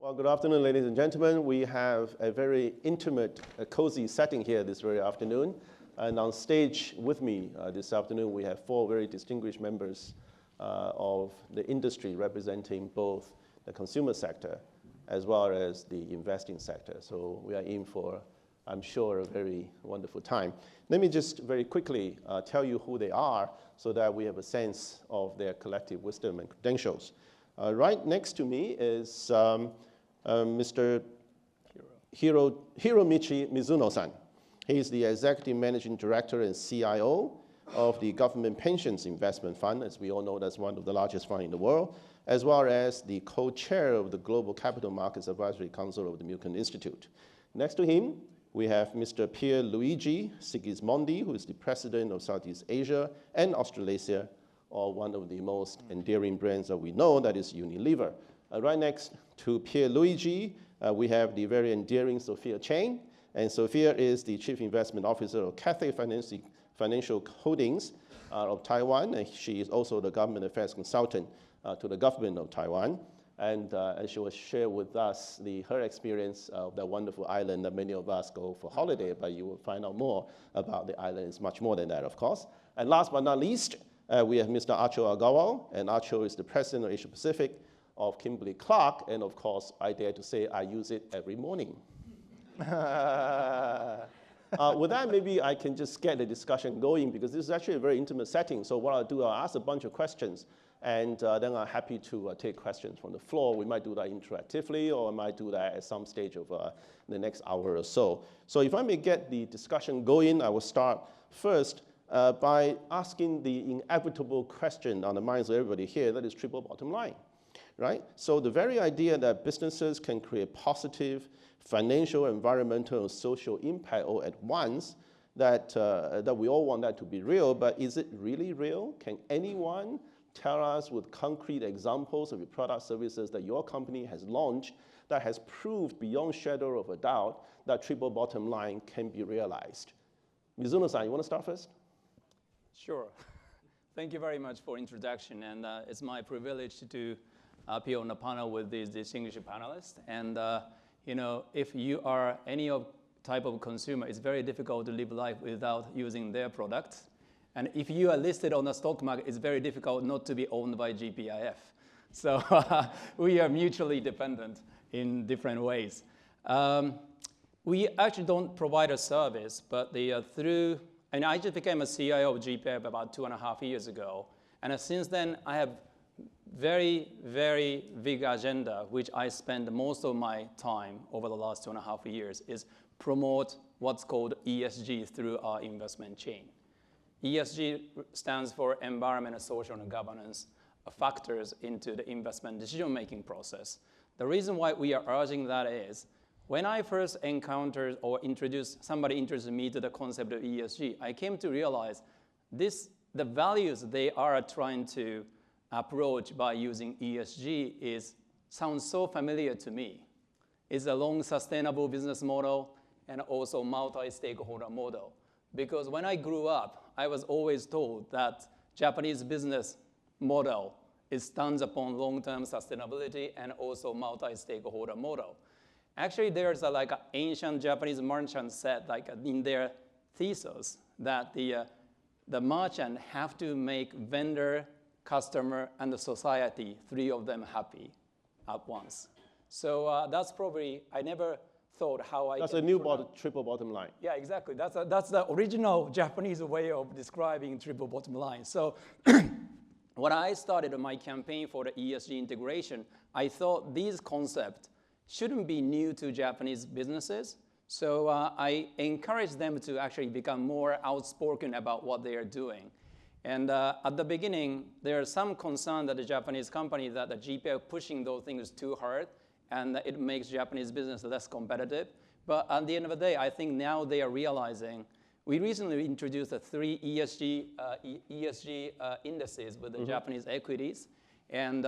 Well, good afternoon, ladies and gentlemen. We have a very intimate, cozy setting here this very afternoon. And on stage with me this afternoon, we have four very distinguished members of the industry representing both the consumer sector as well as the investing sector. So we are in for, I'm sure, a very wonderful time. Let me just very quickly tell you who they are so that we have a sense of their collective wisdom and credentials. Right next to me is Mr. Hiromichi Mizuno-san. He is the Executive Managing Director and CIO of the Government Pensions Investment Fund. As we all know, that's one of the largest funds in the world, as well as the co-chair of the Global Capital Markets Advisory Council of the Milken Institute. Next to him, we have Mr. Pierluigi Sigismondi, who is the President of Southeast Asia and Australasia, or one of the most endearing brands that we know, that is Unilever. Right next to Pierluigi, we have the very endearing Sophia Cheng. And Sophia is the Chief Investment Officer of Cathay Financial Holdings of Taiwan. And she is also the government affairs consultant to the government of Taiwan. And she will share with us her experience of that wonderful island that many of us go for holiday, but you will find out more about the island. It's much more than that, of course. And last but not least, we have Mr. Acho Agawa. And Acho is the President of Asia Pacific of Kimberly-Clark, and of course, I dare to say I use it every morning. With that, maybe I can just get the discussion going, because this is actually a very intimate setting. So what I'll do, I'll ask a bunch of questions, and then I'm happy to take questions from the floor. We might do that interactively, or I might do that at some stage of the next hour or so. So if I may get the discussion going, I will start first by asking the inevitable question on the minds of everybody here, that is triple bottom line. Right? So the very idea that businesses can create positive financial, environmental, and social impact all at once, that we all want that to be real, but is it really real? Can anyone tell us with concrete examples of your product services that your company has launched that has proved beyond shadow of a doubt that triple bottom line can be realized? Mizuno-san, you want to start first? Sure. Thank you very much for introduction, and it's my privilege to appear on the panel with these distinguished panelists. And you know, if you are any type of consumer, it's very difficult to live life without using their products. And if you are listed on the stock market, it's very difficult not to be owned by GPIF. So we are mutually dependent in different ways. We actually don't provide a service, but and I just became a CIO of GPIF about 2.5 years ago. And since then, I have very, very big agenda, which I spend most of my time over the last 2.5 years, is promote what's called ESG through our investment chain. ESG stands for environment, social, and governance factors into the investment decision-making process. The reason why we are urging that is, when I first encountered or somebody introduced me to the concept of ESG, I came to realize the values they are trying to approach by using ESG sounds so familiar to me. It's a long sustainable business model and also multi-stakeholder model. Because when I grew up, I was always told that Japanese business model stands upon long-term sustainability and also multi-stakeholder model. Actually, there's an ancient Japanese merchant said in their thesis that the merchant have to make vendor, customer, and the society, three of them happy at once. So that's probably, I never thought how I... That's a new triple bottom line. Yeah, exactly. That's the original Japanese way of describing triple bottom line. So when I started my campaign for the ESG integration, I thought these concepts shouldn't be new to Japanese businesses. So I encouraged them to actually become more outspoken about what they are doing. And at the beginning, there is some concern that the Japanese company that the GPI pushing those things too hard, and it makes Japanese business less competitive. But at the end of the day, I think now they are realizing, we recently introduced the 3 ESG indices with the Japanese equities. And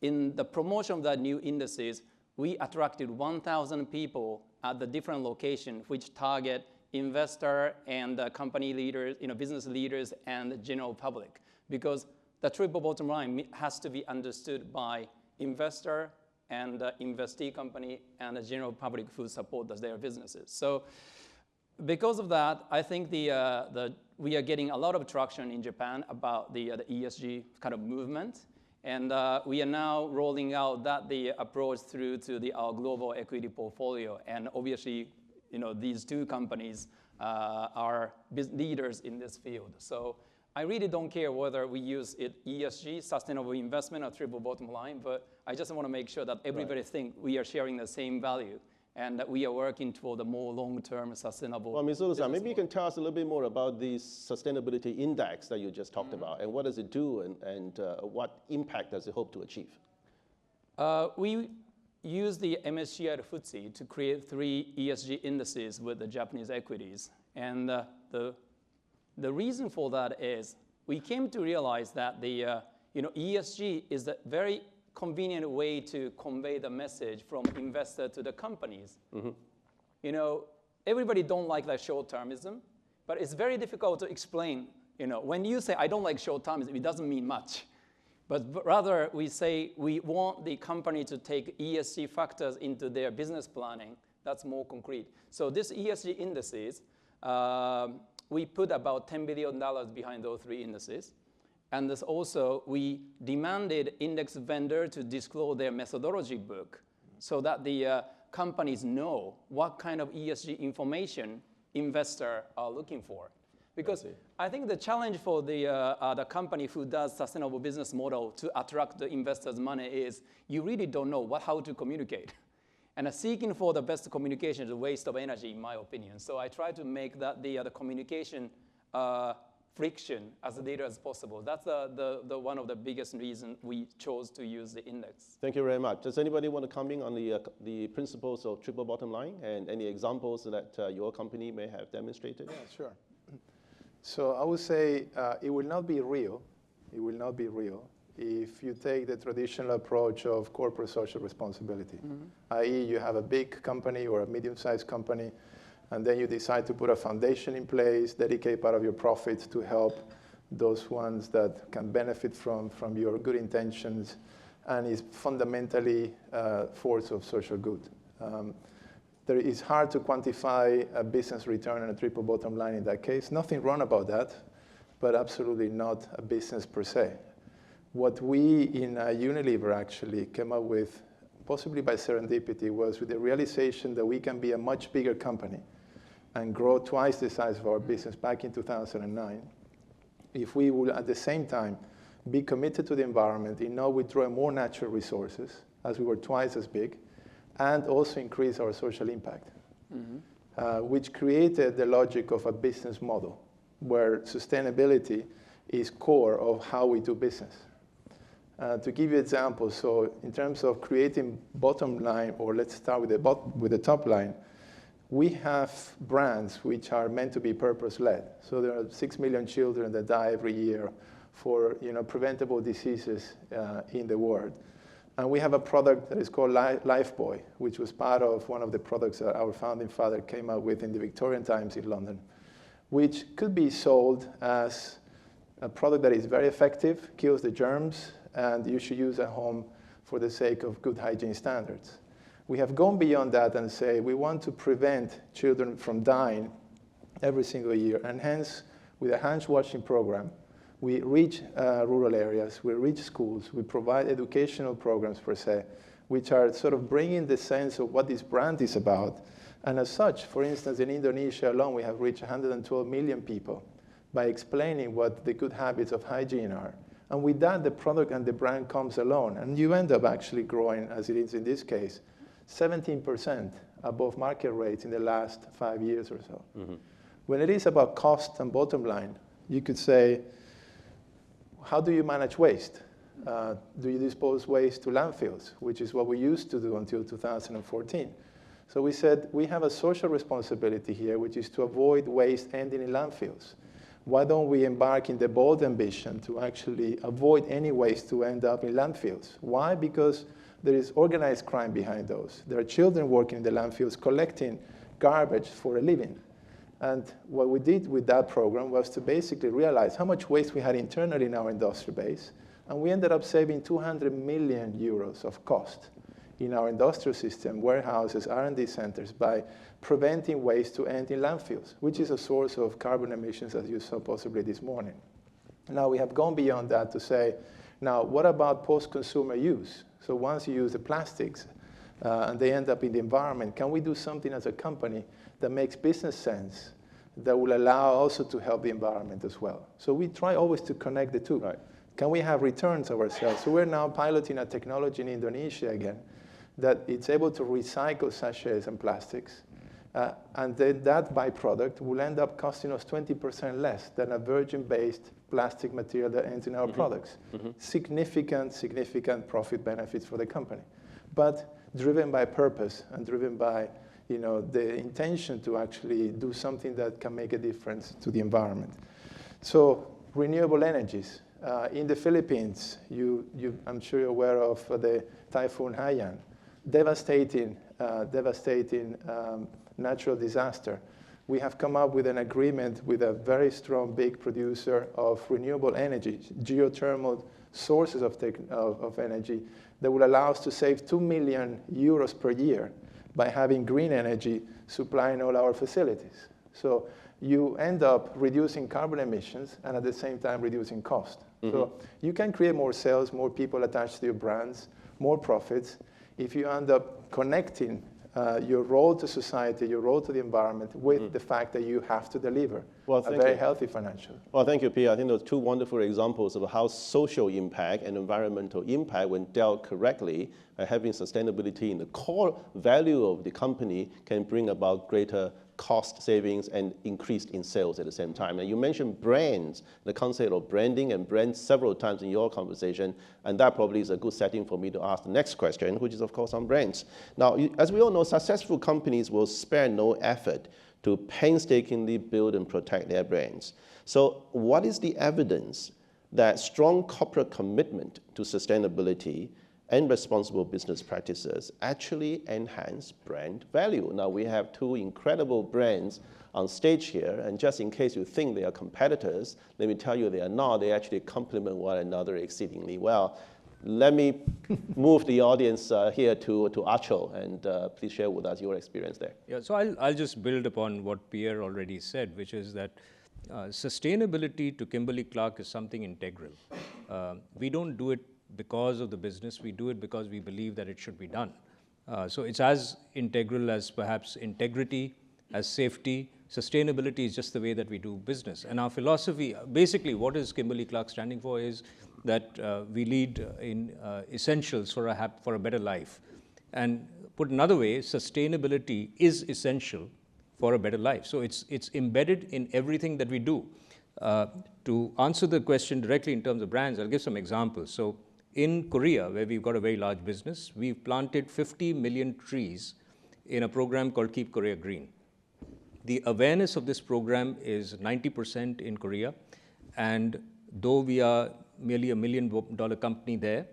in the promotion of that new indices, we attracted 1,000 people at the different locations which target investor and company leaders, business leaders and the general public. Because the triple bottom line has to be understood by investor and investee company and the general public who support their businesses. So because of that, I think we are getting a lot of traction in Japan about the ESG kind of movement. And we are now rolling out the approach through to our global equity portfolio. And obviously, these two companies are leaders in this field. So I really don't care whether we use it ESG, sustainable investment, or triple bottom line, but I just want to make sure that everybody thinks we are sharing the same value and that we are working toward a more long-term sustainable. Well, Ms. Ulu-san, maybe you can tell us a little bit more about this sustainability index that you just talked about, and what does it do, and what impact does it hope to achieve? We use the MSCI FTSE to create 3 ESG indices with the Japanese equities. And the reason for that is we came to realize that ESG is a very convenient way to convey the message from investor to the companies. Everybody don't like that short-termism, but it's very difficult to explain. When you say, I don't like short-termism, it doesn't mean much. But rather, we say we want the company to take ESG factors into their business planning. That's more concrete. So this ESG indices, we put about $10 billion behind those 3 indices. And this also, we demanded index vendor to disclose their methodology book so that the companies know what kind of ESG information investors are looking for. Because I think the challenge for the company who does sustainable business model to attract the investors' money is you really don't know how to communicate. And seeking for the best communication is a waste of energy, in my opinion. So I try to make that the communication friction as little as possible. That's one of the biggest reasons we chose to use the index. Thank you very much. Does anybody want to comment on the principles of triple bottom line and any examples that your company may have demonstrated? Yeah, sure. So I would say it will not be real. It will not be real if you take the traditional approach of corporate social responsibility, i.e. you have a big company or a medium-sized company, and then you decide to put a foundation in place, dedicate part of your profits to help those ones that can benefit from your good intentions, and is fundamentally a force of social good. It's hard to quantify a business return and a triple bottom line in that case. Nothing wrong about that, but absolutely not a business per se. What we in Unilever actually came up with, possibly by serendipity, was with the realization that we can be a much bigger company and grow twice the size of our business back in 2009, if we will at the same time be committed to the environment in not withdrawing more natural resources, as we were twice as big, and also increase our social impact, which created the logic of a business model where sustainability is core of how we do business. To give you examples, so in terms of creating bottom line, or let's start with the top line, we have brands which are meant to be purpose-led. So there are 6 million children that die every year for preventable diseases in the world. And we have a product that is called Lifebuoy, which was part of one of the products that our founding father came up with in the Victorian times in London, which could be sold as a product that is very effective, kills the germs, and you should use at home for the sake of good hygiene standards. We have gone beyond that and say we want to prevent children from dying every single year, and hence, with a hand-washing program, we reach rural areas, we reach schools, we provide educational programs per se, which are sort of bringing the sense of what this brand is about. And as such, for instance, in Indonesia alone, we have reached 112 million people by explaining what the good habits of hygiene are. And with that, the product and the brand comes alone. And you end up actually growing, as it is in this case, 17% above market rates in the last 5 years or so. When it is about cost and bottom line, you could say, how do you manage waste? Do you dispose waste to landfills, which is what we used to do until 2014. So we said, we have a social responsibility here, which is to avoid waste ending in landfills. Why don't we embark in the bold ambition to actually avoid any waste to end up in landfills? Why? Because there is organized crime behind those. There are children working in the landfills collecting garbage for a living. And what we did with that program was to basically realize how much waste we had internally in our industrial base, and we ended up saving 200 million euros of cost in our industrial system, warehouses, R&D centers, by preventing waste to end in landfills, which is a source of carbon emissions, as you saw possibly this morning. Now, we have gone beyond that to say, now, what about post-consumer use? So once you use the plastics and they end up in the environment, can we do something as a company that makes business sense, that will allow also to help the environment as well? So we try always to connect the two. Right. Can we have returns ourselves? So we're now piloting a technology in Indonesia again that it's able to recycle sachets and plastics. And then that byproduct will end up costing us 20% less than a virgin-based plastic material that ends in our products. Significant profit benefits for the company. But driven by purpose and driven by the intention to actually do something that can make a difference to the environment. So renewable energies. In the Philippines, I'm sure you're aware of the Typhoon Haiyan, devastating natural disaster. We have come up with an agreement with a very strong, big producer of renewable energy, geothermal sources of energy that will allow us to save 2 million euros per year by having green energy supplying all our facilities. So you end up reducing carbon emissions and at the same time reducing cost. So you can create more sales, more people attached to your brands, more profits, if you end up connecting your role to society, your role to the environment with the fact that you have to deliver a very healthy financial. Well, thank you, Pierre. I think those two wonderful examples of how social impact and environmental impact, when dealt correctly, having sustainability in the core value of the company, can bring about greater cost savings and increase in sales at the same time. And you mentioned brands, the concept of branding and brands several times in your conversation, and that probably is a good setting for me to ask the next question, which is of course on brands. Now, as we all know, successful companies will spare no effort to painstakingly build and protect their brands. So what is the evidence that strong corporate commitment to sustainability and responsible business practices actually enhance brand value? Now, we have two incredible brands on stage here, and just in case you think they are competitors, let me tell you they are not. They actually complement one another exceedingly well. Let me move the audience here to Achal, and please share with us your experience there. Yeah, so I'll just build upon what Pierre already said, which is that sustainability to Kimberly-Clark is something integral. We don't do it because of the business, we do it because we believe that it should be done. So it's as integral as perhaps integrity, as safety. Sustainability is just the way that we do business. And our philosophy, basically what is Kimberly-Clark standing for is that we lead in essentials for a better life. And put another way, sustainability is essential for a better life. So it's embedded in everything that we do. To answer the question directly in terms of brands, I'll give some examples. So in Korea, where we've got a very large business, we've planted 50 million trees in a program called Keep Korea Green. The awareness of this program is 90% in Korea, and though we are merely $1 million company there,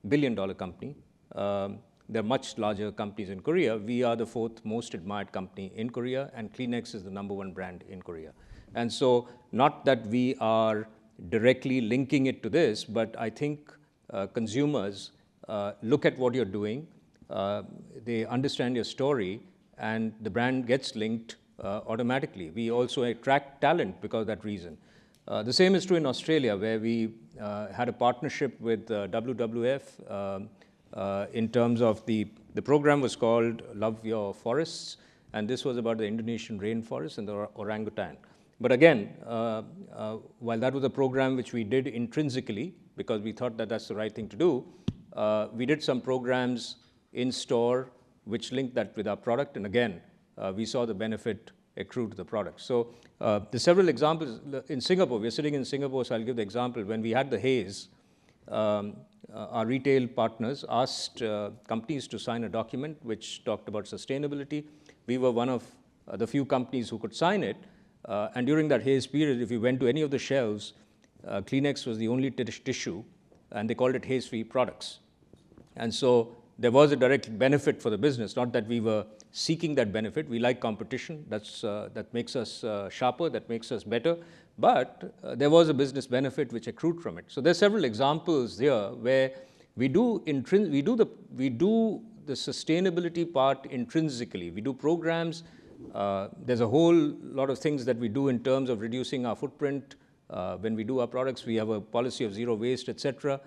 billion-dollar company, there are much larger companies in Korea. We are the 4th most admired company in Korea, and Kleenex is the #1 brand in Korea. And so, not that we are directly linking it to this, but I think consumers look at what you're doing, they understand your story, and the brand gets linked automatically. We also attract talent because of that reason. The same is true in Australia, where we had a partnership with WWF in terms of the program was called Love Your Forests, and this was about the Indonesian rainforest and the orangutan. But again, while that was a program which we did intrinsically, because we thought that that's the right thing to do, we did some programs in store which linked that with our product, and again, we saw the benefit accrue to the product. So there's several examples. In Singapore, we're sitting in Singapore, so I'll give the example. When we had the haze, our retail partners asked companies to sign a document which talked about sustainability. We were one of the few companies who could sign it, and during that haze period, if you went to any of the shelves, Kleenex was the only tissue, and they called it haze-free products. And so there was a direct benefit for the business, not that we were seeking that benefit. We like competition. That makes us sharper, that makes us better. But there was a business benefit which accrued from it. So there's several examples here where we do the sustainability part intrinsically. We do programs. There's a whole lot of things that we do in terms of reducing our footprint. When we do our products, we have a policy of zero waste, etc.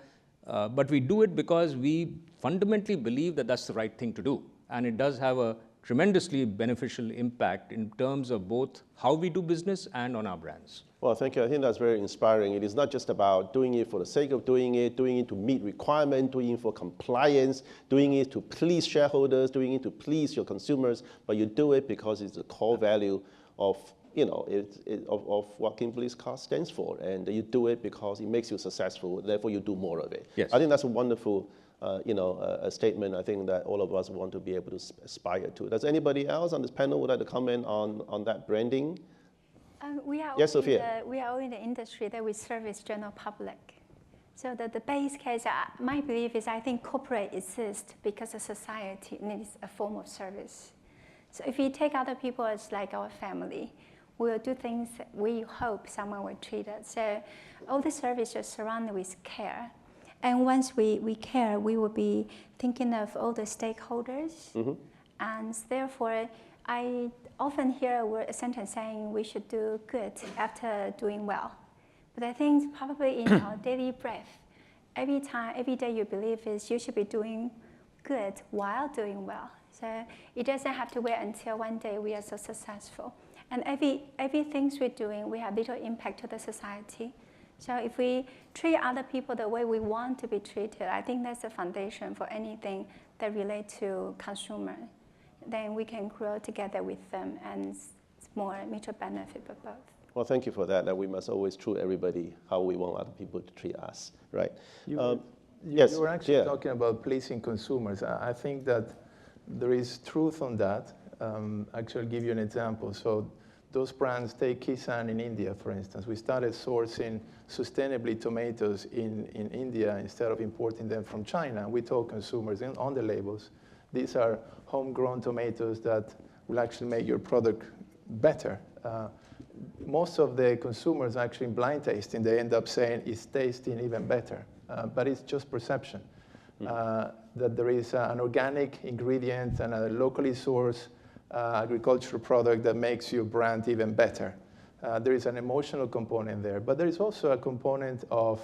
But we do it because we fundamentally believe that that's the right thing to do. And it does have a tremendously beneficial impact in terms of both how we do business and on our brands. Well, thank you. I think that's very inspiring. It is not just about doing it for the sake of doing it to meet requirements, doing it for compliance, doing it to please shareholders, doing it to please your consumers, but you do it because it's a core value of, of what Kimberly Clark stands for, and you do it because it makes you successful, therefore you do more of it. Yes. I think that's a wonderful a statement I think that all of us want to be able to aspire to. Does anybody else on this panel would like to comment on that branding? Yes, Sophia. We are all in the industry that we service general public. So the base case, my belief is I think corporate exists because the society needs a form of service. So if we take other people as like our family, we will do things we hope someone will treat us. So all the service is surrounded with care. And once we care, we will be thinking of all the stakeholders. Mm-hmm. And therefore, I often hear a sentence saying we should do good after doing well. But I think probably in our daily breath, every day you believe is you should be doing good while doing well. So it doesn't have to wait until one day we are so successful. And everything we're doing, we have little impact to the society. So if we treat other people the way we want to be treated, I think that's the foundation for anything that relates to consumer. Then we can grow together with them, and it's more mutual benefit for both. Well, thank you for that. That we must always treat everybody how we want other people to treat us, right? Yes. You were actually talking about pleasing consumers. I think that there is truth on that. Actually, I'll give you an example. So those brands, take Kisan in India, for instance. We started sourcing sustainably tomatoes in India instead of importing them from China. We told consumers on the labels, these are homegrown tomatoes that will actually make your product better. Most of the consumers actually blind tasting, they end up saying it's tasting even better, but it's just perception. That there is an organic ingredient and a locally sourced agricultural product that makes your brand even better. There is an emotional component there, but there is also a component of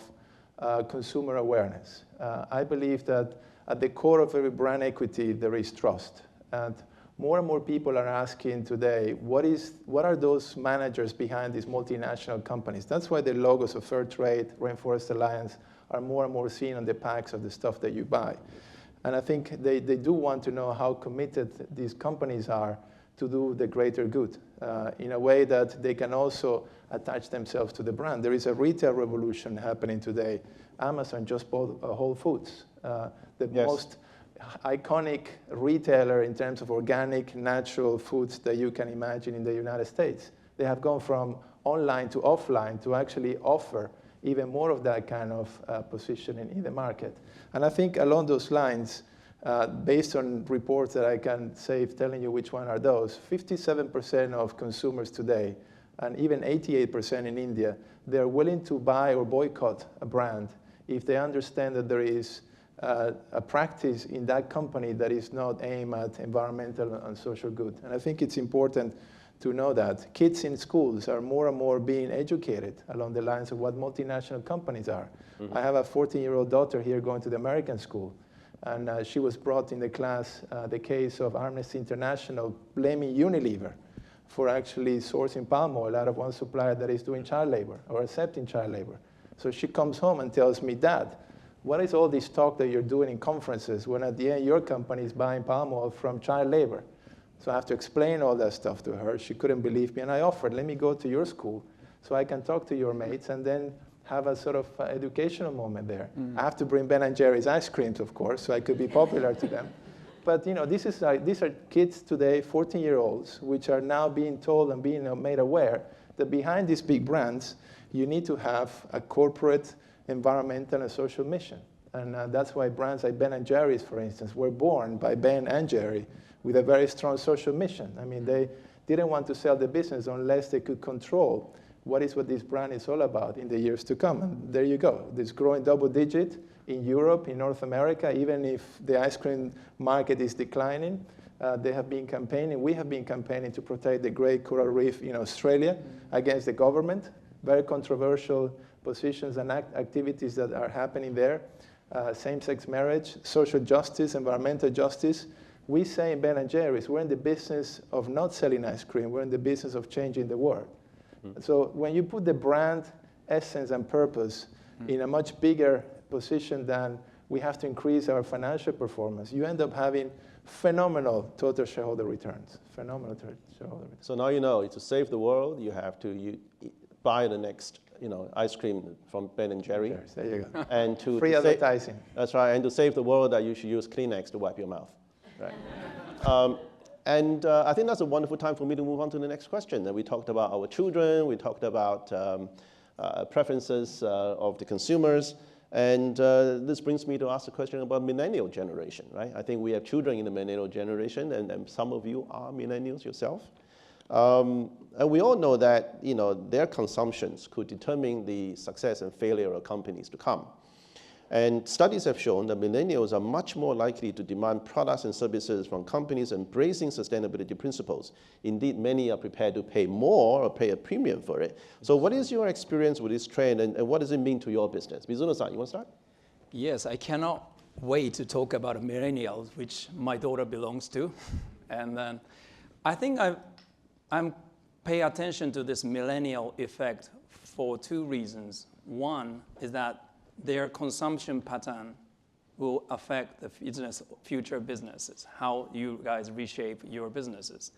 consumer awareness. I believe that at the core of every brand equity, there is trust. And more people are asking today, what are those managers behind these multinational companies? That's why the logos of Fairtrade, Rainforest Alliance are more and more seen on the packs of the stuff that you buy. And I think they do want to know how committed these companies are to do the greater good in a way that they can also attach themselves to the brand. There is a retail revolution happening today. Amazon just bought Whole Foods, the most iconic retailer in terms of organic, natural foods that you can imagine in the United States. They have gone from online to offline to actually offer even more of that kind of positioning in the market. And I think along those lines, based on reports that I can save telling you which one are those, 57% of consumers today, and even 88% in India, they're willing to buy or boycott a brand if they understand that there is a practice in that company that is not aimed at environmental and social good. And I think it's important to know that kids in schools are more and more being educated along the lines of what multinational companies are. Mm-hmm. I have a 14-year-old daughter here going to the American school, and she was brought in the class the case of Amnesty International blaming Unilever for actually sourcing palm oil out of one supplier that is doing child labor or accepting child labor. So she comes home and tells me, Dad, what is all this talk that you're doing in conferences when at the end your company is buying palm oil from child labor? So I have to explain all that stuff to her. She couldn't believe me, and I offered, let me go to your school so I can talk to your mates and then have a sort of educational moment there. Mm. I have to bring Ben & Jerry's ice creams, of course, so I could be popular to them. But these are kids today, 14-year-olds, which are now being told and being made aware that behind these big brands, you need to have a corporate, environmental, and social mission. And that's why brands like Ben & Jerry's, for instance, were born by Ben and Jerry with a very strong social mission. I mean, they didn't want to sell the business unless they could control what this brand is all about in the years to come. And there you go. It's growing double digit in Europe, in North America, even if the ice cream market is declining. They have been campaigning, we have been campaigning to protect the great coral reef in Australia against the government. Very controversial positions and activities that are happening there. Same-sex marriage, social justice, environmental justice. We say in Ben & Jerry's, we're in the business of not selling ice cream, we're in the business of changing the world. So when you put the brand essence and purpose in a much bigger position than we have to increase our financial performance, you end up having phenomenal total shareholder returns. Phenomenal total shareholder returns. So now you know, to save the world, you have to buy the next ice cream from Ben & Jerry. There you go. And to free advertising. That's right. And to save the world, that you should use Kleenex to wipe your mouth. Right. I think that's a wonderful time for me to move on to the next question. And we talked about our children. We talked about preferences of the consumers. And this brings me to ask a question about millennial generation, right? I think we have children in the millennial generation, and some of you are millennials yourself. And we all know that their consumptions could determine the success and failure of companies to come. And studies have shown that millennials are much more likely to demand products and services from companies embracing sustainability principles. Indeed, many are prepared to pay more or pay a premium for it. So what is your experience with this trend, and what does it mean to your business? Mizuno-san, you want to start? Yes, I cannot wait to talk about millennials, which my daughter belongs to. And then I think I'm pay attention to this millennial effect for two reasons. One is that their consumption pattern will affect the future businesses, how you guys reshape your businesses.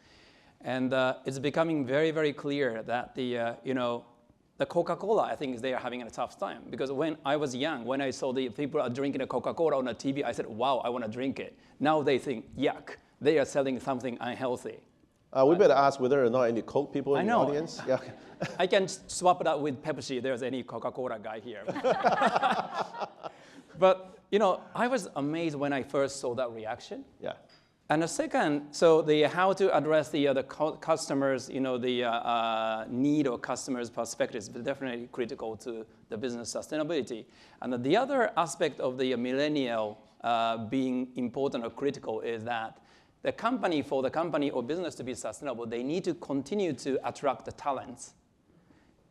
And it's becoming very, very clear that the Coca-Cola, I think, they are having a tough time. Because when I was young, when I saw the people are drinking a Coca-Cola on the TV, I said, wow, I want to drink it. Now they think, yuck, they are selling something unhealthy. We better ask whether or not any Coke people in the audience. Yeah. I can swap it out with Pepsi. There's any Coca-Cola guy here. But I was amazed when I first saw that reaction. Yeah. And the second, so how to address the customers, the need or customers' perspectives is definitely critical to the business sustainability. And the other aspect of the millennial being important or critical is that for the company or business to be sustainable, they need to continue to attract the talents.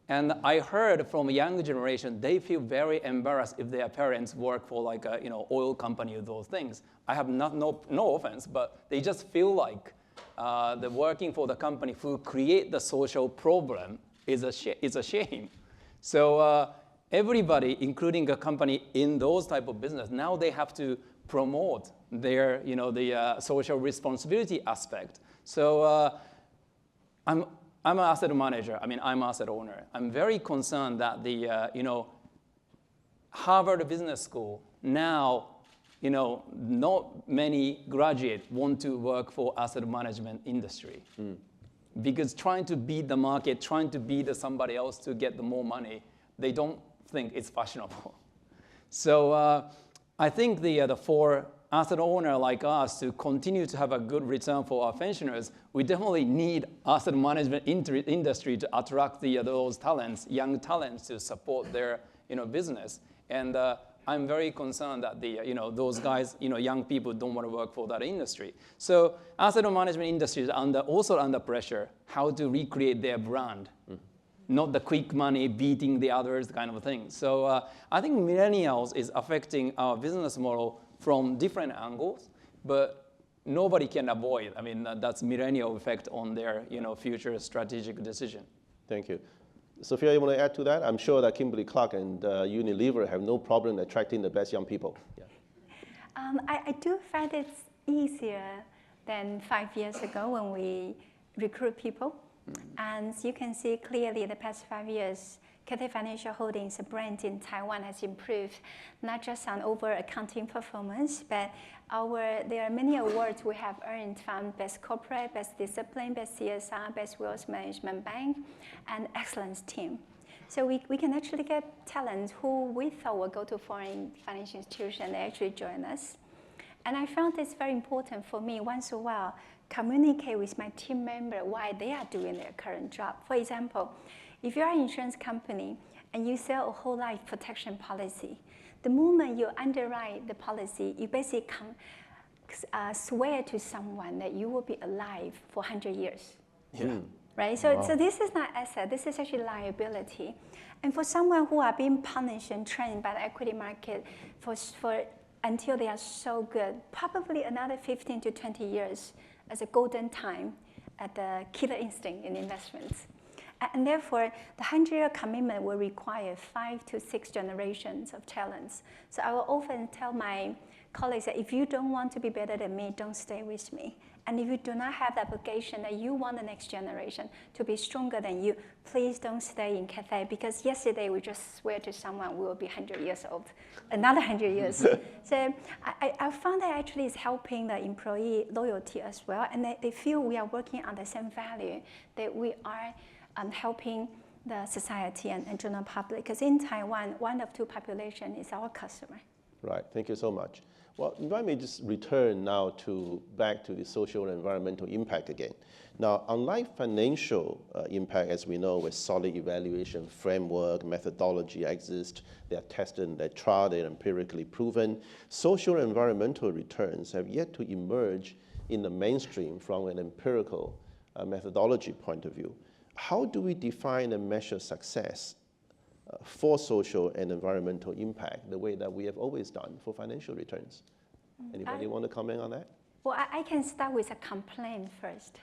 And I heard from a younger generation, they feel very embarrassed if their parents work for like a oil company or those things. I have no offense, but they just feel like the working for the company who create the social problem is a shame. So everybody, including a company in those type of business, now they have to promote their, the social responsibility aspect. So I'm an asset manager. I'm an asset owner. I'm very concerned that the, Harvard Business School now, not many graduates want to work for asset management industry. Because trying to beat the market, trying to beat somebody else to get the more money, they don't think it's fashionable. So I think for asset owner like us to continue to have a good return for our pensioners, we definitely need asset management industry to attract those talents, young talents, to support their business. And I'm very concerned that those guys, young people don't want to work for that industry. So asset management industry is also under pressure, how to recreate their brand. Not the quick money beating the others kind of thing. So I think millennials is affecting our business model from different angles, but nobody can avoid. That's millennial effect on their future strategic decision. Thank you. Sophia, you want to add to that? I'm sure that Kimberly-Clark and Unilever have no problem attracting the best young people. Yeah. I do find it's easier than 5 years ago when we recruit people. And you can see clearly the past 5 years, Cathay Financial Holdings' brand in Taiwan has improved, not just on overall accounting performance, but there are many awards we have earned from Best Corporate, Best Discipline, Best CSR, Best Wealth Management Bank, and Excellence Team. So we can actually get talents who we thought would go to foreign financial institutions, they actually join us. And I found it's very important for me, once in a while, communicate with my team member why they are doing their current job. For example, if you're an insurance company and you sell a whole life protection policy, the moment you underwrite the policy, you basically swear to someone that you will be alive for 100 years. Yeah. Right? So, so this is not asset, this is actually liability. And for someone who are being punished and trained by the equity market until they are so good, probably another 15 to 20 years as a golden time at the killer instinct in investments. And therefore, the 100-year commitment will require 5 to 6 generations of talents. So I will often tell my colleagues that if you don't want to be better than me, don't stay with me. And if you do not have the obligation that you want the next generation to be stronger than you, please don't stay in Cathay, because yesterday we just swear to someone we will be 100 years old, another 100 years. So I found that actually is helping the employee loyalty as well, and they feel we are working on the same value, that we are helping the society and general public. Because in Taiwan, 1 of 2 population is our customer. Right, thank you so much. Well, if I may just return now back to the social and environmental impact again. Now, unlike financial impact, as we know, with solid evaluation framework, methodology exist, they are tested, they're tried, they're empirically proven, social and environmental returns have yet to emerge in the mainstream from an empirical methodology point of view. How do we define and measure success for social and environmental impact the way that we have always done for financial returns? Anybody want to comment on that? Well, I can start with a complaint first.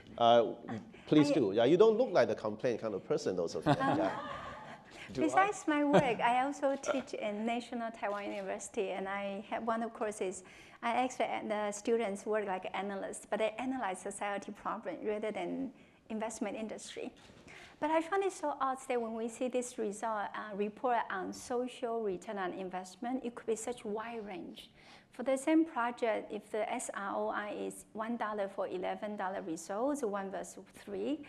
Please do. Yeah, you don't look like the complaint kind of person, those of you. Yeah. Besides my work, I also teach in National Taiwan University, and I have one of the courses. I actually, the students work like analysts, but they analyze society problem rather than investment industry. But I find it so odd that when we see this report on social return on investment, it could be such wide range. For the same project, if the SROI is $1 for $11 results, 1 versus 3,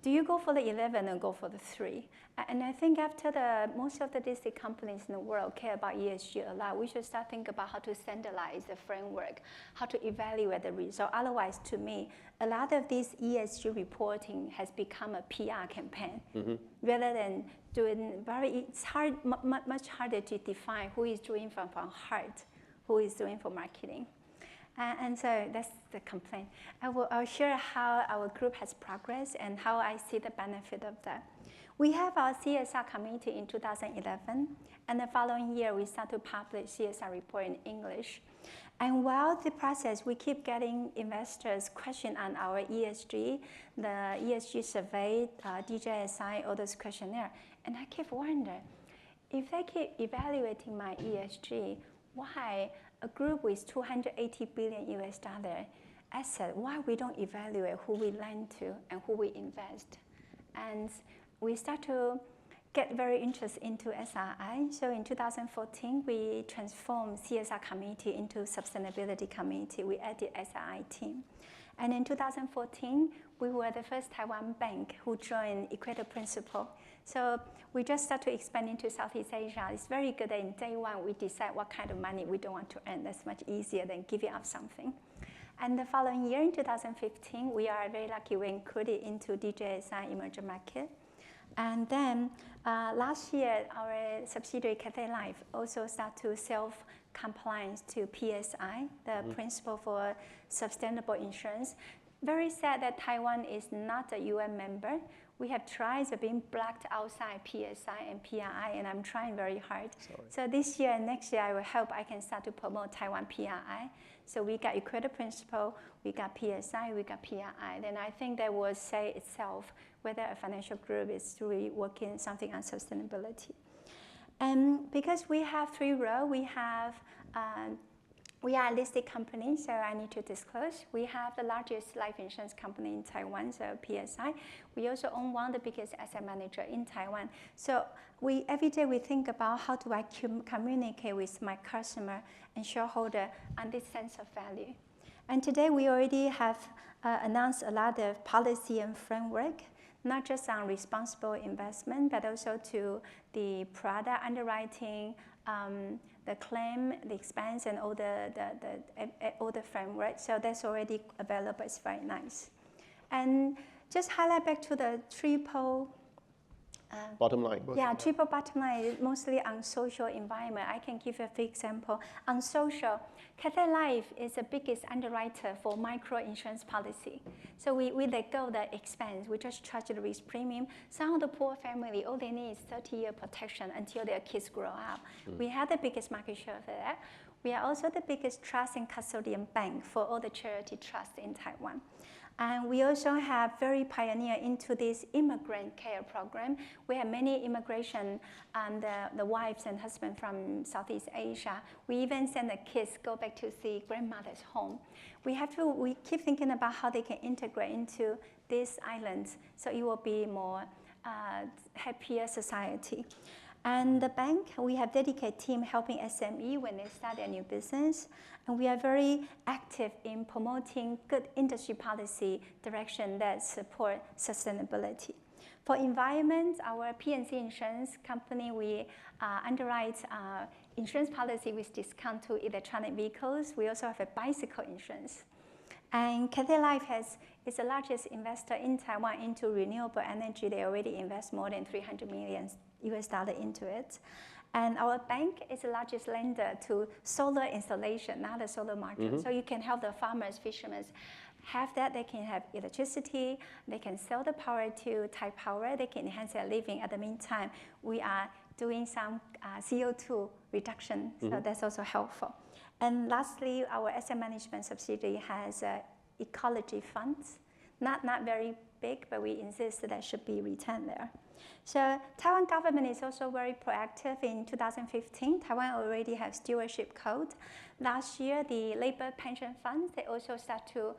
do you go for the 11 or go for the 3? And I think after most of the listed companies in the world care about ESG a lot, we should start thinking about how to standardize the framework, how to evaluate the result. Otherwise, to me, a lot of this ESG reporting has become a PR campaign, rather than doing it's hard, much harder to define who is doing from heart, who is doing for marketing. And so that's the complaint. I'll share how our group has progressed and how I see the benefit of that. We have our CSR committee in 2011, and the following year we start to publish CSR report in English. And while the process, we keep getting investors question on our ESG, the ESG survey, DJSI, all those questionnaire. And I keep wondering, if they keep evaluating my ESG, why a group with $280 billion asset, why we don't evaluate who we lend to and who we invest? And we start to get very interested into SRI. So in 2014, we transformed CSR committee into sustainability committee. We added SRI team. And in 2014, we were the first Taiwan bank who joined Equator Principle. So we just start to expand into Southeast Asia. It's very good that in day one, we decide what kind of money we don't want to earn. That's much easier than giving up something. And the following year, in 2015, we are very lucky we included into DJSI emerging market. And then last year, our subsidiary Cathay Life also start to self-compliance to PSI, the Principle for Sustainable Insurance. Very sad that Taiwan is not a UN member. We have tried to being blocked outside PSI and PRI, and I'm trying very hard. So this year and next year, I can start to promote Taiwan PRI. So we got Equator Principle, we got PSI, we got PRI. Then I think that will say itself whether a financial group is really working something on sustainability. And because we have 3 roles, we are a listed company, so I need to disclose. We have the largest life insurance company in Taiwan, so PSI. We also own one of the biggest asset manager in Taiwan. So every day we think about how do I communicate with my customer and shareholder on this sense of value. And today we already have announced a lot of policy and framework, not just on responsible investment, but also to the product underwriting, the claim, the expense, and all the framework. So that's already available. It's very nice. And just highlight back to the triple Bottom line. Yeah, triple bottom line is mostly on social environment. I can give you a few example. On social, Cathay Life is the biggest underwriter for micro insurance policy. So we let go the expense. We just charge the risk premium. Some of the poor family, all they need is 30-year protection until their kids grow up. We have the biggest market share for that. We are also the biggest trust and custodian bank for all the charity trusts in Taiwan. And we also have very pioneer into this immigrant care program. We have many immigration and the wives and husbands from Southeast Asia. We even send the kids go back to see grandmother's home. We keep thinking about how they can integrate into these islands so it will be more happier society. And the bank, we have dedicated team helping SME when they start their new business. And we are very active in promoting good industry policy direction that support sustainability. For environment, our P&C insurance company, we underwrite insurance policy with discount to electronic vehicles. We also have a bicycle insurance. And Cathay Life is the largest investor in Taiwan into renewable energy. They already invest more than $300 million into it. And our bank is the largest lender to solar installation, not the solar market. So you can help the farmers, fishermen have that. They can have electricity. They can sell the power to Tide Power. They can enhance their living. At the meantime, we are doing some CO2 reduction. So that's also helpful. And lastly, our asset management subsidiary has ecology funds. Not very big, but we insist that should be retained there. So Taiwan government is also very proactive. In 2015, Taiwan already has stewardship code. Last year, the labor pension funds, they also start to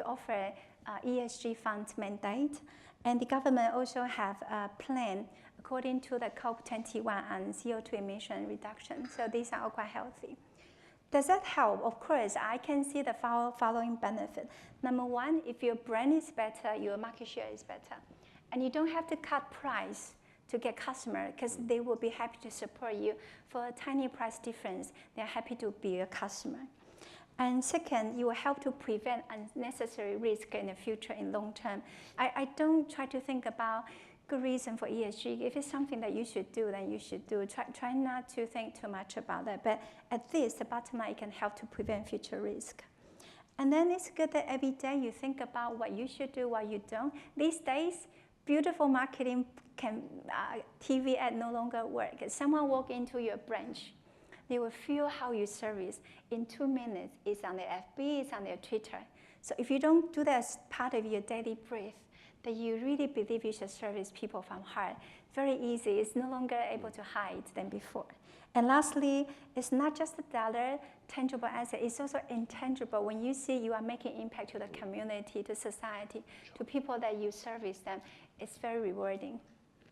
offer ESG funds mandate. And the government also have a plan according to the COP21 on CO2 emission reduction. So these are all quite healthy. Does that help? Of course, I can see the following benefit. Number one, if your brand is better, your market share is better. And you don't have to cut price to get customer because they will be happy to support you. For a tiny price difference, they're happy to be a customer. And second, you will help to prevent unnecessary risk in the future in long term. I don't try to think about good reason for ESG. If it's something that you should do, then you should do. Try not to think too much about that. But at least the bottom line can help to prevent future risk. And then it's good that every day you think about what you should do, what you don't. These days, beautiful marketing TV ad no longer work. Someone walk into your branch, they will feel how you service. In 2 minutes, it's on their FB, it's on their Twitter. So if you don't do that as part of your daily brief, that you really believe you should service people from heart. Very easy. It's no longer able to hide than before. And lastly, it's not just the dollar, tangible asset. It's also intangible. When you see you are making impact to the community, to society, to people that you service them, it's very rewarding.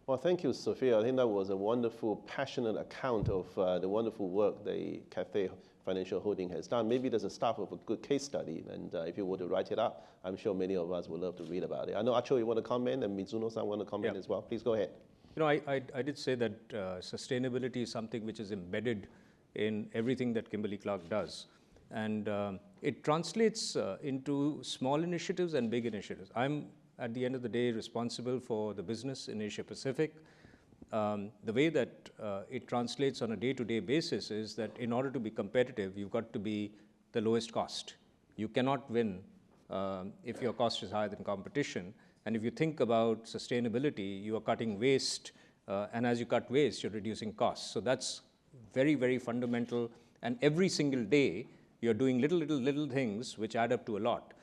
Well, thank you, Sophia. I think that was a wonderful, passionate account of the wonderful work the Cathay Financial Holding has done. Maybe there's a start of a good case study, and if you were to write it up, I'm sure many of us would love to read about it. I know Acho, you want to comment, and Mizuno-san want to comment as well. Please go ahead. You know, I did say that sustainability is something which is embedded in everything that Kimberly-Clark does. And it translates into small initiatives and big initiatives. I'm, at the end of the day, responsible for the business in Asia Pacific. The way that it translates on a day-to-day basis is that in order to be competitive, you've got to be the lowest cost. You cannot win if your cost is higher than competition. And if you think about sustainability, you are cutting waste, and as you cut waste, you're reducing costs. So that's very, very fundamental. And every single day, you're doing little things which add up to a lot.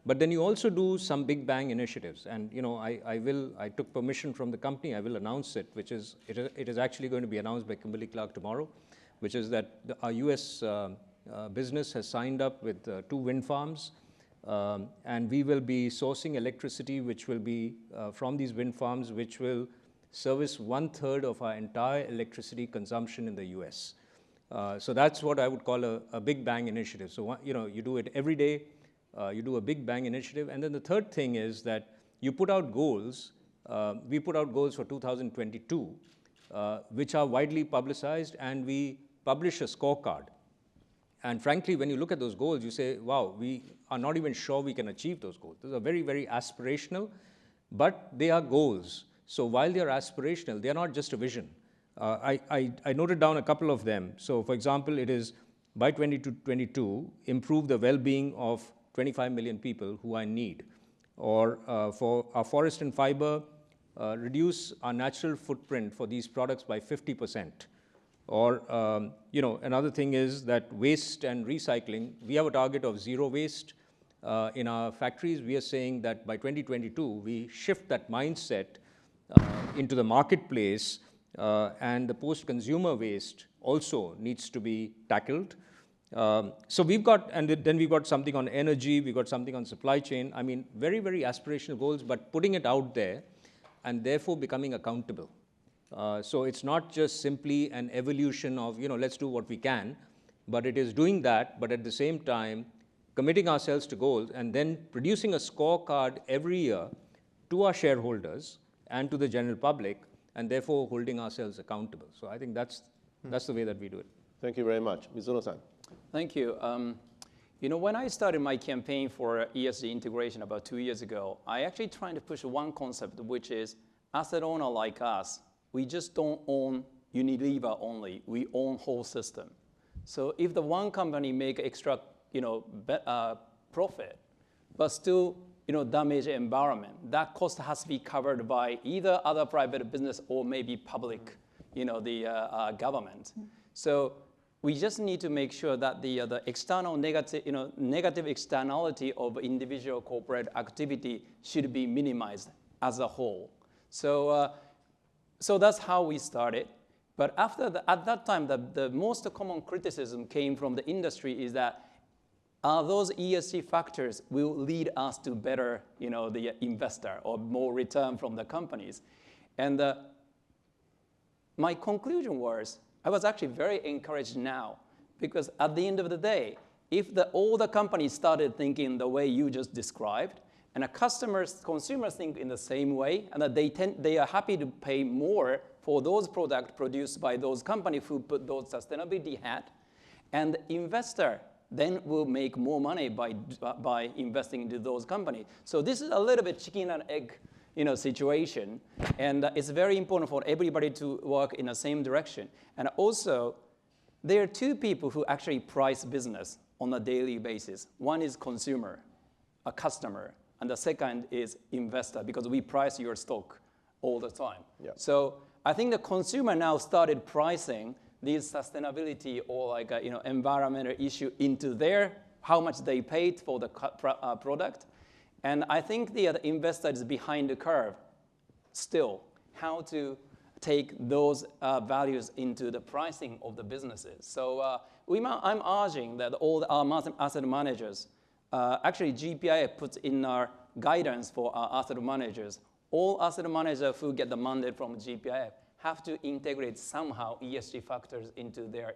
But then you also do some big bang initiatives. And you know, I took permission from the company. I will announce it, which is, it is actually going to be announced by Kimberly-Clark tomorrow, which is that our US business has signed up with 2 wind farms. And we will be sourcing electricity, which will be from these wind farms, which will service 1/3 of our entire electricity consumption in the US. So that's what I would call a big bang initiative. So, you know, you do it every day. You do a big bang initiative. And then the third thing is that you put out goals. We put out goals for 2022, which are widely publicized, and we publish a scorecard. And frankly, when you look at those goals, you say, wow, we are not even sure we can achieve those goals. Those are very, very aspirational. but they are goals. So while they are aspirational, they are not just a vision. I noted down a couple of them. So for example, it is by 2022, improve the well-being of 25 million people who are in need. Or for our forest and fiber, reduce our natural footprint for these products by 50%. Or, another thing is that waste and recycling, we have a target of zero waste. In our factories, we are saying that by 2022, we shift that mindset into the marketplace, and the post-consumer waste also needs to be tackled. So we've got, and then we've got something on energy, we've got something on supply chain. I mean, very, very aspirational goals, but putting it out there and therefore becoming accountable. So it's not just simply an evolution of, let's do what we can, but it is doing that, but at the same time, committing ourselves to goals and then producing a scorecard every year to our shareholders and to the general public, and therefore holding ourselves accountable. So I think that's the way that we do it. Thank you very much. Mizuno-san. Thank you. When I started my campaign for ESG integration about 2 years ago, I actually tried to push one concept, which is asset owner like us, we just don't own Unilever only. We own whole system. So if the one company make extra, profit, but still, damage the environment, that cost has to be covered by either other private business or maybe public, the government. So we just need to make sure that the external negative externality of individual corporate activity should be minimized as a whole. So that's how we started. But at that time, the most common criticism came from the industry is that those ESG factors will lead us to better, the investor or more return from the companies. And my conclusion was, I was actually very encouraged now, because at the end of the day, if all the companies started thinking the way you just described, and consumers think in the same way, and that they are happy to pay more for those products produced by those companies who put those sustainability hat, and the investor then will make more money by investing into those companies. So this is a little bit chicken and egg, situation, and it's very important for everybody to work in the same direction. And also, there are two people who actually price business on a daily basis. One is consumer, a customer, and the second is investor, because we price your stock all the time. Yeah. So I think the consumer now started pricing these sustainability or environmental issue into how much they paid for the product. And I think the investor is behind the curve still, how to take those values into the pricing of the businesses. So I'm urging that all our asset managers, actually GPI puts in our guidance for our asset managers, all asset managers who get the mandate from GPI have to integrate somehow ESG factors into their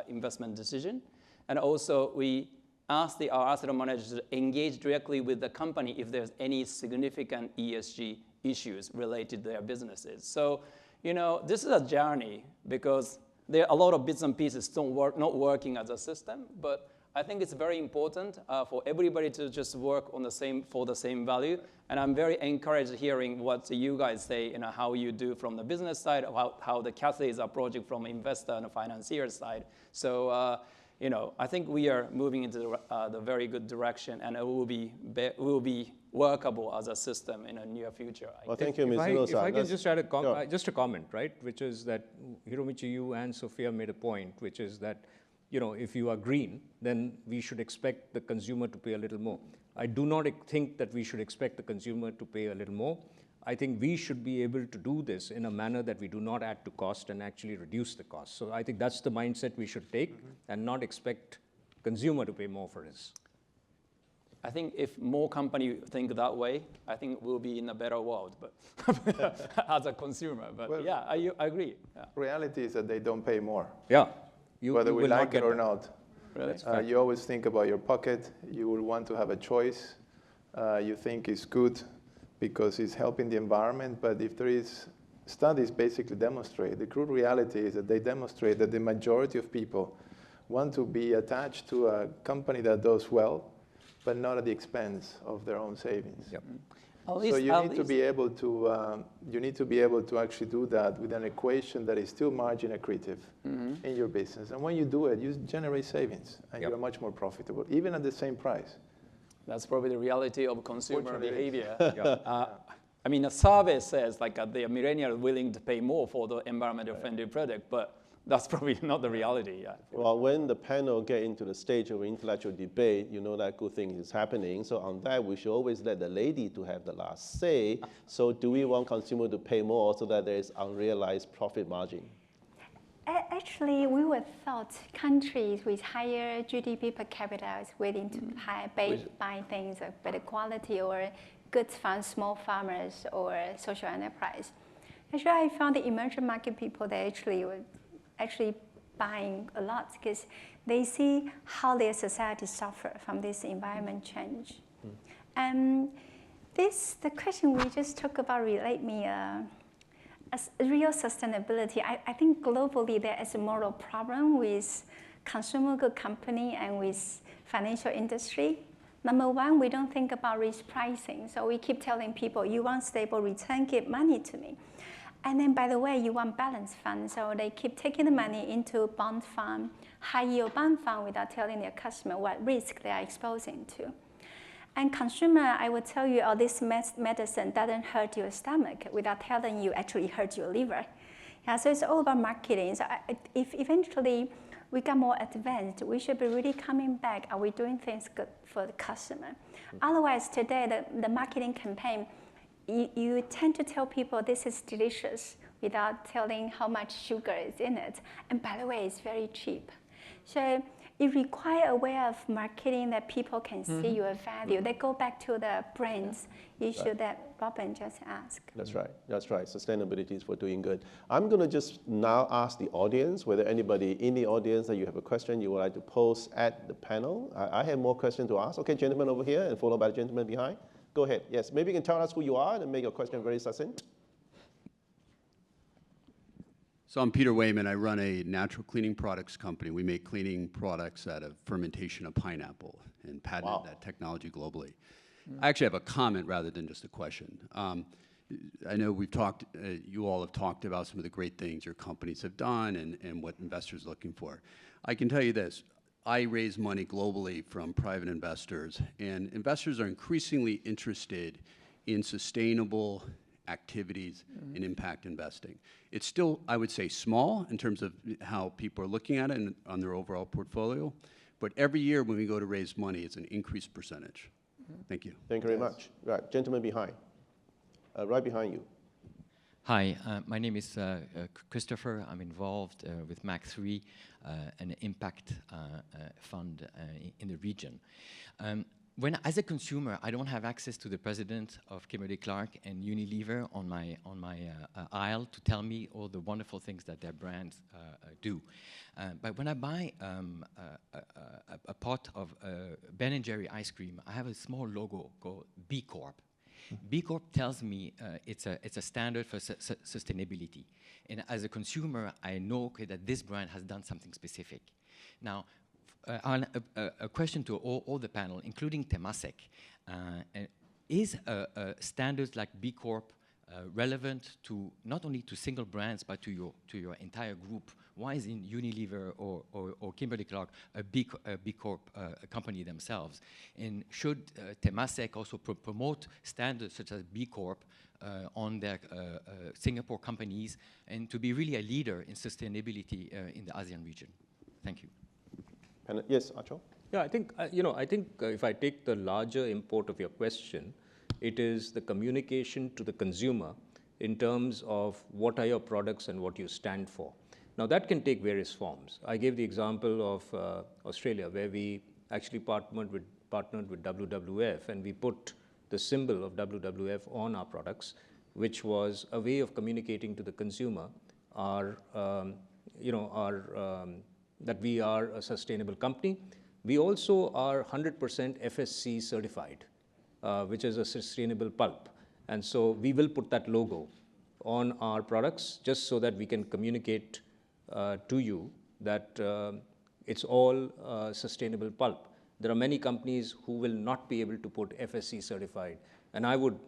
investment decision. And also we ask our asset managers to engage directly with the company if there's any significant ESG issues related to their businesses. So, this is a journey, because there are a lot of bits and pieces not working as a system, but I think it's very important for everybody to just work on for the same value. And I'm very encouraged hearing what you guys say, how you do from the business side, how the Cathay is approaching from investor and financier side. So, I think we are moving into the very good direction, and it will be workable as a system in a near future. Well, thank you, Ms. Mizuno-san. If I can just add sure. just a comment, right, which is that Hiromichi, you and Sophia made a point, which is that if you are green, then we should expect the consumer to pay a little more. I do not think that we should expect the consumer to pay a little more. I think we should be able to do this in a manner that we do not add to cost and actually reduce the cost. So I think that's the mindset we should take, and not expect consumer to pay more for this. I think if more companies think that way, I think we'll be in a better world, but as a consumer. But well, yeah, I agree. Yeah. Reality is that they don't pay more. Yeah. Whether we like it or not. Really? You always think about your pocket. You will want to have a choice. You think it's good because it's helping the environment. But if there is studies basically demonstrate, the crude reality is that they demonstrate that the majority of people want to be attached to a company that does well, but not at the expense of their own savings. Yep. So you need to be able to actually do that with an equation that is still margin accretive in your business. And when you do it, you generate savings, and you're much more profitable, even at the same price. That's probably the reality of consumer behavior. I mean, a survey says like the millennials are willing to pay more for the environmental friendly product, but that's probably not the reality. Well, when the panel get into the stage of intellectual debate, you know that good thing is happening. So on that, we should always let the lady to have the last say. So do we want consumer to pay more so that there is unrealized profit margin? Actually, we would thought countries with higher GDP per capita is willing to buy things of better quality or goods from small farmers or social enterprise. Actually, I found the emerging market people, they actually buying a lot because they see how their society suffer from this environment change. And the question we just talked about relate me as real sustainability. I think globally there is a moral problem with consumer good company and with financial industry. Number one, we don't think about risk pricing. So we keep telling people, you want stable return, give money to me. And then, by the way, you want balance fund. So they keep taking the money into bond fund, high yield bond fund without telling their customer what risk they are exposing to. And consumer, I would tell you, oh, this medicine doesn't hurt your stomach without telling you actually hurt your liver. Yeah, so it's all about marketing. So if eventually we got more advanced, we should be really coming back. Are we doing things good for the customer? Otherwise, today, the marketing campaign, you tend to tell people this is delicious without telling how much sugar is in it. And by the way, it's very cheap. So it requires a way of marketing that people can see your value. They go back to the brands issue that Robin just asked. That's right. That's right. Sustainability is for doing good. I'm going to just now ask the audience, whether anybody in the audience that you have a question you would like to pose at the panel. I have more questions to ask. Okay, gentleman over here, and followed by the gentleman behind. Go ahead. Yes, maybe you can tell us who you are and make your question very succinct. So I'm Peter Wayman. I run a natural cleaning products company. We make cleaning products out of fermentation of pineapple and patented that technology globally. I actually have a comment rather than just a question. I know we've talked, you all have talked about some of the great things your companies have done and what investors are looking for. I can tell you this. I raise money globally from private investors, and investors are increasingly interested in sustainable activities and impact investing. It's still, I would say, small in terms of how people are looking at it on their overall portfolio, but every year when we go to raise money, it's an increased percentage. Thank you. Thank you very much. Right, gentleman behind, right behind you. Hi, my name is Christopher. I'm involved with MAC3, an impact fund in the region. As a consumer, I don't have access to the president of Kimberly-Clark and Unilever on my aisle to tell me all the wonderful things that their brands do. But when I buy a pot of Ben & Jerry ice cream, I have a small logo called B Corp. B Corp tells me it's a standard for sustainability. And as a consumer, I know that this brand has done something specific. Now, a question to all the panel, including Temasek, is standards like B Corp relevant to not only to single brands but to your entire group? Why is in Unilever or Kimberly-Clark a B Corp company themselves? And should Temasek also promote standards such as B Corp on their Singapore companies and to be really a leader in sustainability in the ASEAN region? Thank you. Yes, Acho? Yeah, I think, I think if I take the larger import of your question, it is the communication to the consumer in terms of what are your products and what you stand for. Now, that can take various forms. I gave the example of Australia, where we actually partnered with WWF, and we put the symbol of WWF on our products, which was a way of communicating to the consumer that we are a sustainable company. We also are 100% FSC certified, which is a sustainable pulp. And so we will put that logo on our products just so that we can communicate to you that it's all sustainable pulp. There are many companies who will not be able to put FSC certified. And I would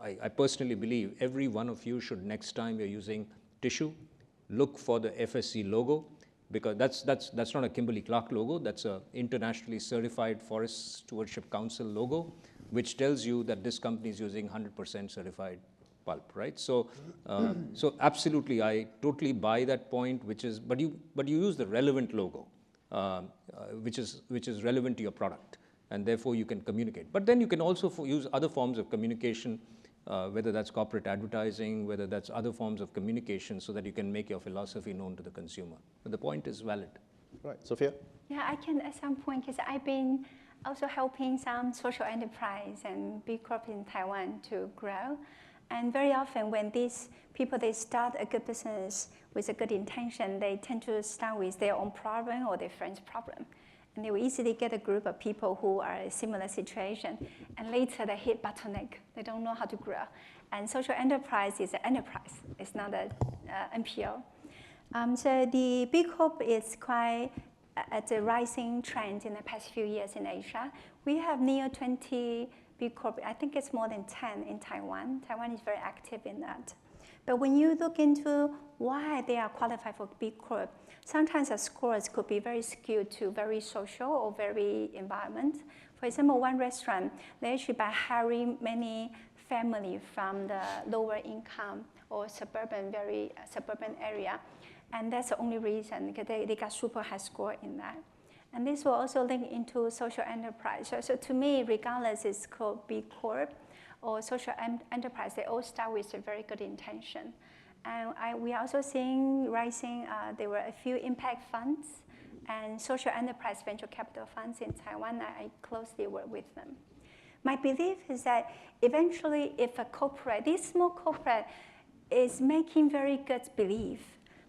I personally believe every one of you should, next time you're using tissue, look for the FSC logo, because that's not a Kimberly-Clark logo, that's an internationally certified Forest Stewardship Council logo, which tells you that this company is using 100% certified pulp, right? So, so absolutely, I totally buy that point, but you use the relevant logo, which is relevant to your product, and therefore you can communicate. But then you can also use other forms of communication, whether that's corporate advertising, whether that's other forms of communication, so that you can make your philosophy known to the consumer. But the point is valid. Right, Sophia? Yeah, I can at some point, because I've been also helping some social enterprise and B Corp in Taiwan to grow. And very often when these people, they start a good business with a good intention, they tend to start with their own problem or their friend's problem. And they will easily get a group of people who are in a similar situation. And later they hit bottleneck. They don't know how to grow. And social enterprise is an enterprise. It's not an NPO. So the B Corp is quite at a rising trend in the past few years in Asia. We have near 20 B Corp. I think it's more than 10 in Taiwan. Taiwan is very active in that. But when you look into why they are qualified for B Corp, sometimes the scores could be very skewed to very social or very environment. For example, one restaurant, they actually by hiring many families from the lower income or suburban area. And that's the only reason, because they got super high score in that. And this will also link into social enterprise. So to me, regardless it's called B Corp or social enterprise, they all start with a very good intention. And we are also seeing rising, there were a few impact funds and social enterprise venture capital funds in Taiwan. I closely work with them. My belief is that eventually if a corporate, this small corporate is making very good belief,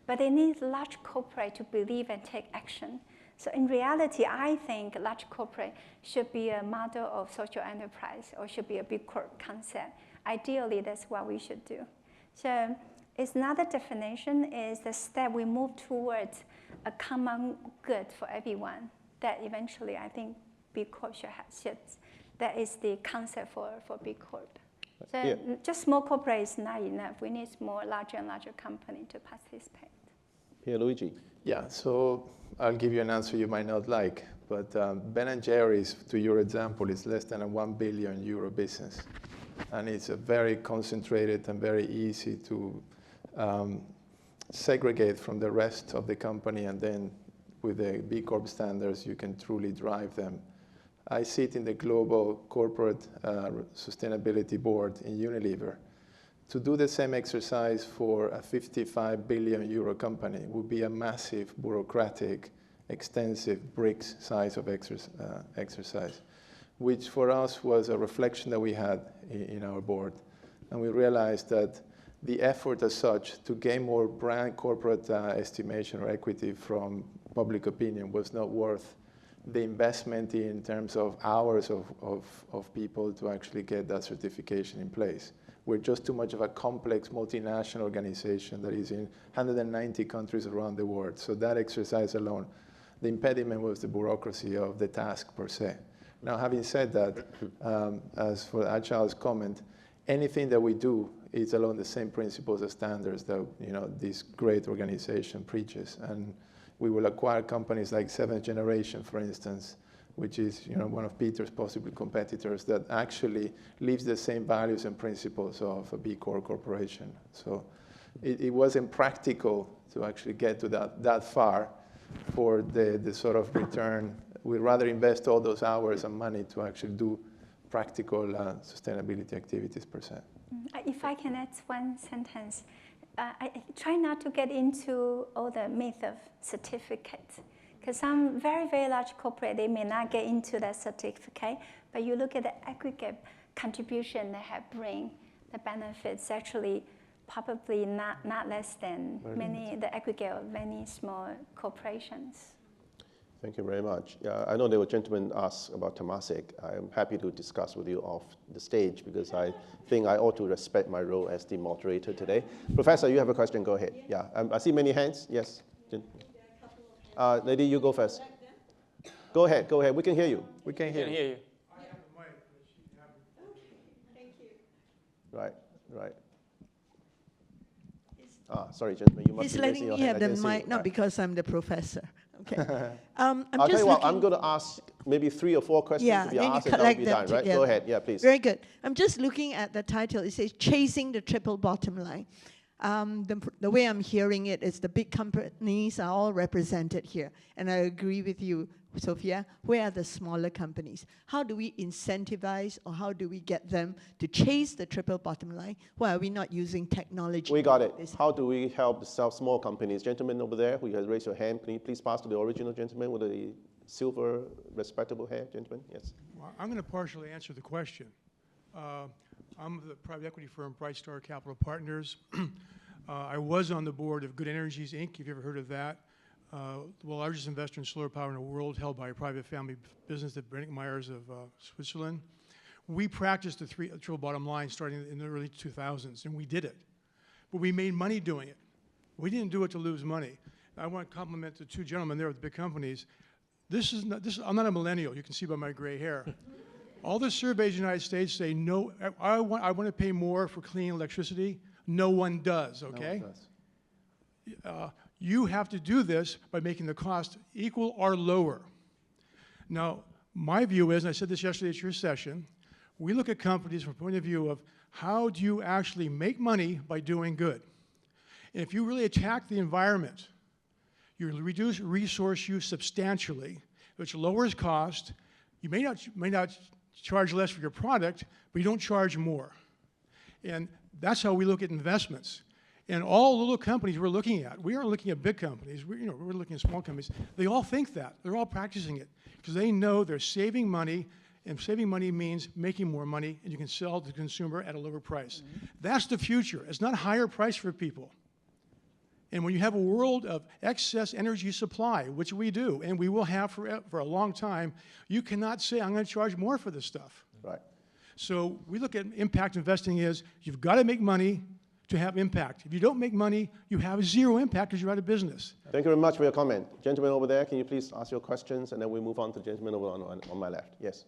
but they need large corporate to believe and take action. So in reality, I think large corporate should be a model of social enterprise or should be a B Corp concept. Ideally, that's what we should do. So it's another definition is the step we move towards a common good for everyone that eventually I think B Corp should. That is the concept for B Corp. So just small corporate is not enough. We need more larger and larger company to participate. Luigi. Yeah, so I'll give you an answer you might not like, but Ben & Jerry's, to your example, is less than a €1 billion business. And it's a very concentrated and very easy to segregate from the rest of the company, and then with the B Corp standards, you can truly drive them. I sit in the Global Corporate Sustainability Board in Unilever. To do the same exercise for a €55 billion company would be a massive, bureaucratic, extensive bricks size of exercise, which for us was a reflection that we had in our board. And we realized that the effort as such to gain more brand corporate estimation or equity from public opinion was not worth the investment in terms of hours of people to actually get that certification in place. We're just too much of a complex multinational organization that is in 190 countries around the world. So that exercise alone, the impediment was the bureaucracy of the task per se. Now, having said that, as for Agile's comment, anything that we do is along the same principles and standards that this great organization preaches. And we will acquire companies like Seventh Generation, for instance, which is one of Peter's possible competitors that actually lives the same values and principles of a B Corp corporation. So it wasn't practical to actually get to that far for the sort of return. We'd rather invest all those hours and money to actually do practical sustainability activities per se. If I can add one sentence, I try not to get into all the myth of certificates. Because some very, very large corporate, they may not get into that certificate, but you look at the aggregate contribution they have bring, the benefits actually probably not less than the aggregate of many small corporations. Thank you very much. Yeah, I know there were gentlemen asked about Temasek. I'm happy to discuss with you off the stage because I think I ought to respect my role as the moderator today. Professor, you have a question, go ahead. Yeah, I see many hands, yes. Lady, you go first. Go ahead, we can hear you. We can hear you. I have a mic, but she have it. Okay, thank you. Right, right. Sorry, gentlemen, you must He's be letting raising your me hand. have I the didn't see mic, you. not Right. because I'm the professor. Okay. I'll tell you what, I'm going to ask maybe 3 or 4 questions Yeah, to be then you asked, and that'll collect be them done, right? Go together. ahead, yeah, please. Very good. I'm just looking at the title. It says, Chasing the Triple Bottom Line. The way I'm hearing it is the big companies are all represented here. And I agree with you, Sophia. Where are the smaller companies? How do we incentivize, or how do we get them to chase the triple bottom line? Why are we not using technology? We got it. How do we help the small companies? Gentleman over there who has raised your hand, can you please pass to the original gentleman with the silver respectable hair, gentleman? Yes. Well, I'm going to partially answer the question. I'm the private equity firm Brightstar Capital Partners. I was on the board of Good Energies, Inc., if you've ever heard of that. The largest investor in solar power in the world, held by a private family business, the Brenningmeyers of Switzerland. We practiced the triple bottom line starting in the early 2000s, and we did it. But we made money doing it. We didn't do it to lose money. I want to compliment the 2 gentlemen there with the big companies. I'm not a millennial, you can see by my gray hair. All the surveys in the United States say, no, I want to pay more for clean electricity. No one does, okay? No one does. You have to do this by making the cost equal or lower. Now, my view is, and I said this yesterday at your session, we look at companies from the point of view of how do you actually make money by doing good. And if you really attack the environment, you reduce resource use substantially, which lowers cost. You may not charge less for your product, but you don't charge more. And that's how we look at investments. And all little companies we're looking at, we aren't looking at big companies, we're looking at small companies. They all think that. They're all practicing it because they know they're saving money, and saving money means making more money, and you can sell to the consumer at a lower price. Mm-hmm. That's the future. It's not a higher price for people. And when you have a world of excess energy supply, which we do, and we will have for a long time, you cannot say, I'm going to charge more for this stuff. Right. So we look at impact investing as you've got to make money to have impact. If you don't make money, you have 0 impact because you're out of business. Thank you very much for your comment. Gentleman over there, can you please ask your questions, and then we move on to the gentleman over on my left. Yes.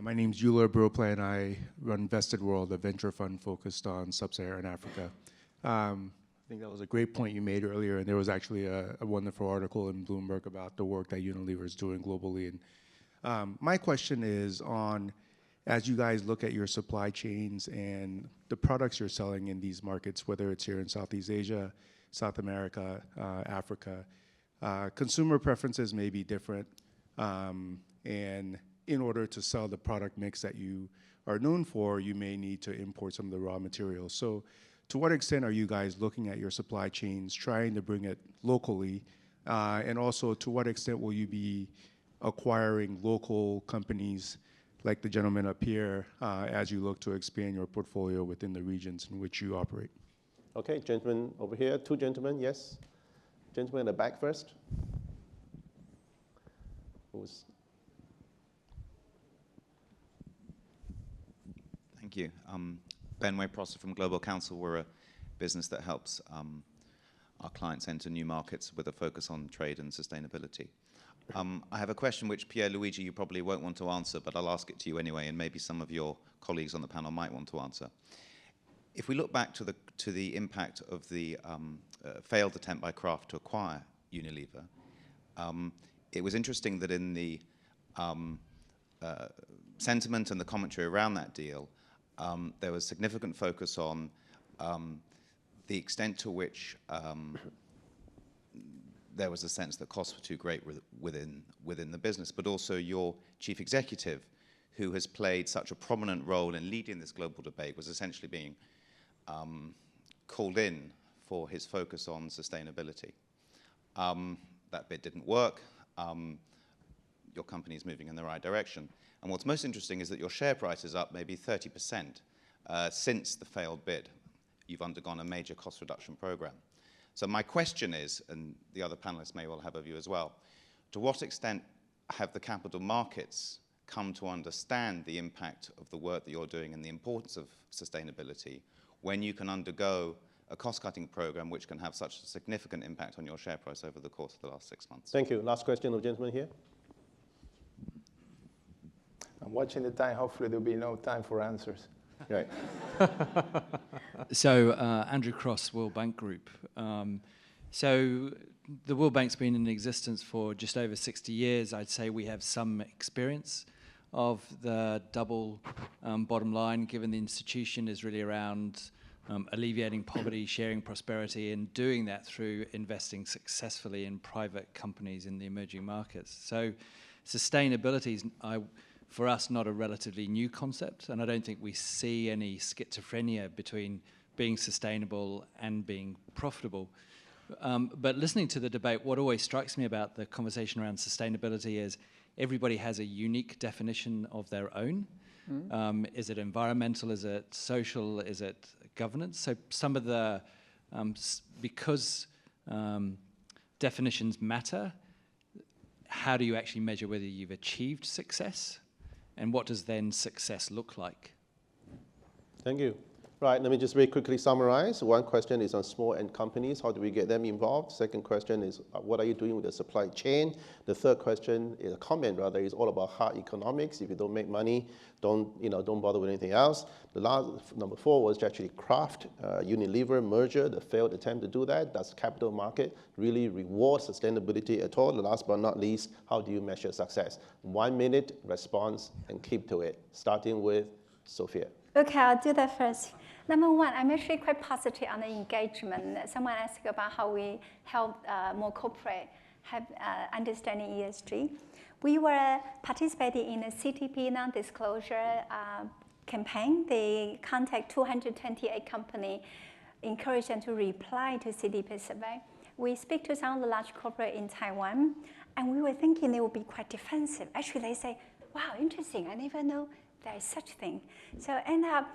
My name's Euler Burple, and I run Invested World, a venture fund focused on sub-Saharan Africa. I think that was a great point you made earlier, and there was actually a wonderful article in Bloomberg about the work that Unilever is doing globally. And my question is on, as you guys look at your supply chains and the products you're selling in these markets, whether it's here in Southeast Asia, South America, Africa, consumer preferences may be different, and in order to sell the product mix that you are known for, you may need to import some of the raw materials. So to what extent are you guys looking at your supply chains, trying to bring it locally, and also to what extent will you be acquiring local companies like the gentleman up here as you look to expand your portfolio within the regions in which you operate? Okay, gentleman over here, 2 gentlemen, yes. Gentleman in the back first. Thank you. Ben Way-Prosser from Global Counsel. We're a business that helps our clients enter new markets with a focus on trade and sustainability. I have a question which, Pierluigi, you probably won't want to answer, but I'll ask it to you anyway, and maybe some of your colleagues on the panel might want to answer. If we look back to the impact of the failed attempt by Kraft to acquire Unilever, it was interesting that in the sentiment and the commentary around that deal, there was significant focus on the extent to which there was a sense that costs were too great within the business, but also your chief executive, who has played such a prominent role in leading this global debate, was essentially being called in for his focus on sustainability. That bit didn't work. Your company is moving in the right direction. And what's most interesting is that your share price is up maybe 30% since the failed bid. You've undergone a major cost reduction program. So my question is, and the other panelists may well have a view as well, to what extent have the capital markets come to understand the impact of the work that you're doing and the importance of sustainability when you can undergo a cost-cutting program which can have such a significant impact on your share price over the course of the last 6 months? Thank you. Last question, the gentleman here. I'm watching the time. Hopefully there'll be no time for answers. Right. So, Andrew Cross, World Bank Group. So the World Bank's been in existence for just over 60 years. I'd say we have some experience of the double bottom line, given the institution is really around alleviating poverty, sharing prosperity, and doing that through investing successfully in private companies in the emerging markets. So sustainability is, for us, not a relatively new concept, and I don't think we see any schizophrenia between being sustainable and being profitable. But listening to the debate, what always strikes me about the conversation around sustainability is everybody has a unique definition of their own. Is it environmental? Is it social? Is it governance? So some of the, because definitions matter, how do you actually measure whether you've achieved success? And what does then success look like? Thank you. Right, let me just very quickly summarize. One question is on small end companies. How do we get them involved? Second question is, what are you doing with the supply chain? The third question is a comment, rather, is all about hard economics. If you don't make money, don't bother with anything else. The last, number 4, was actually Kraft, Unilever merger, the failed attempt to do that. Does capital market really reward sustainability at all? The last but not least, how do you measure success? 1 minute response and keep to it, starting with Sophia. Okay, I'll do that first. Number 1, I'm actually quite positive on the engagement. Someone asked about how we help more corporate have understanding ESG. We were participating in a CTP non-disclosure campaign. They contact 228 companies, encourage them to reply to CDP survey. We speak to some of the large corporate in Taiwan, and we were thinking they would be quite defensive. Actually, they say, wow, interesting, I never know there is such thing. So end up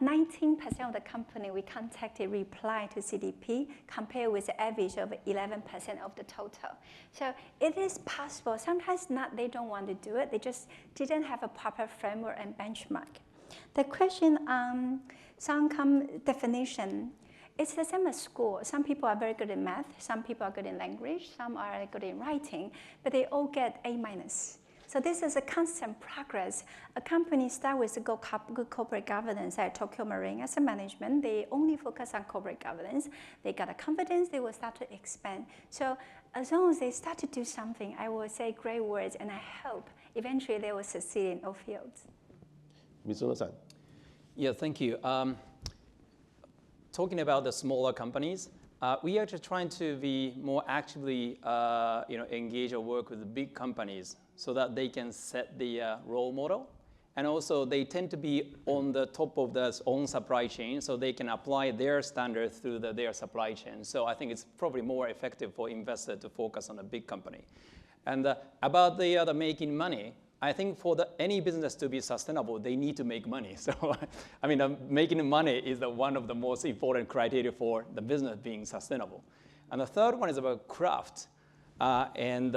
19% of the company we contacted reply to CDP, compared with the average of 11% of the total. So it is possible. Sometimes they don't want to do it. They just didn't have a proper framework and benchmark. The question on some definition, it's the same as school. Some people are very good in math. Some people are good in language. Some are good in writing, but they all get A-. So this is a constant progress. A company starts with good corporate governance at Tokyo Marine Asset Management. They only focus on corporate governance. They got a confidence, they will start to expand. So as long as they start to do something, I will say great words, and I hope eventually they will succeed in all fields. Mizuno-san. Yeah, thank you. Talking about the smaller companies, we are just trying to be more actively engage or work with the big companies so that they can set the role model. And also they tend to be on the top of their own supply chain, so they can apply their standards through their supply chain. So I think it's probably more effective for investors to focus on a big company. And about the making money, I think for any business to be sustainable, they need to make money. So, I mean, making money is one of the most important criteria for the business being sustainable. And the third one is about Kraft and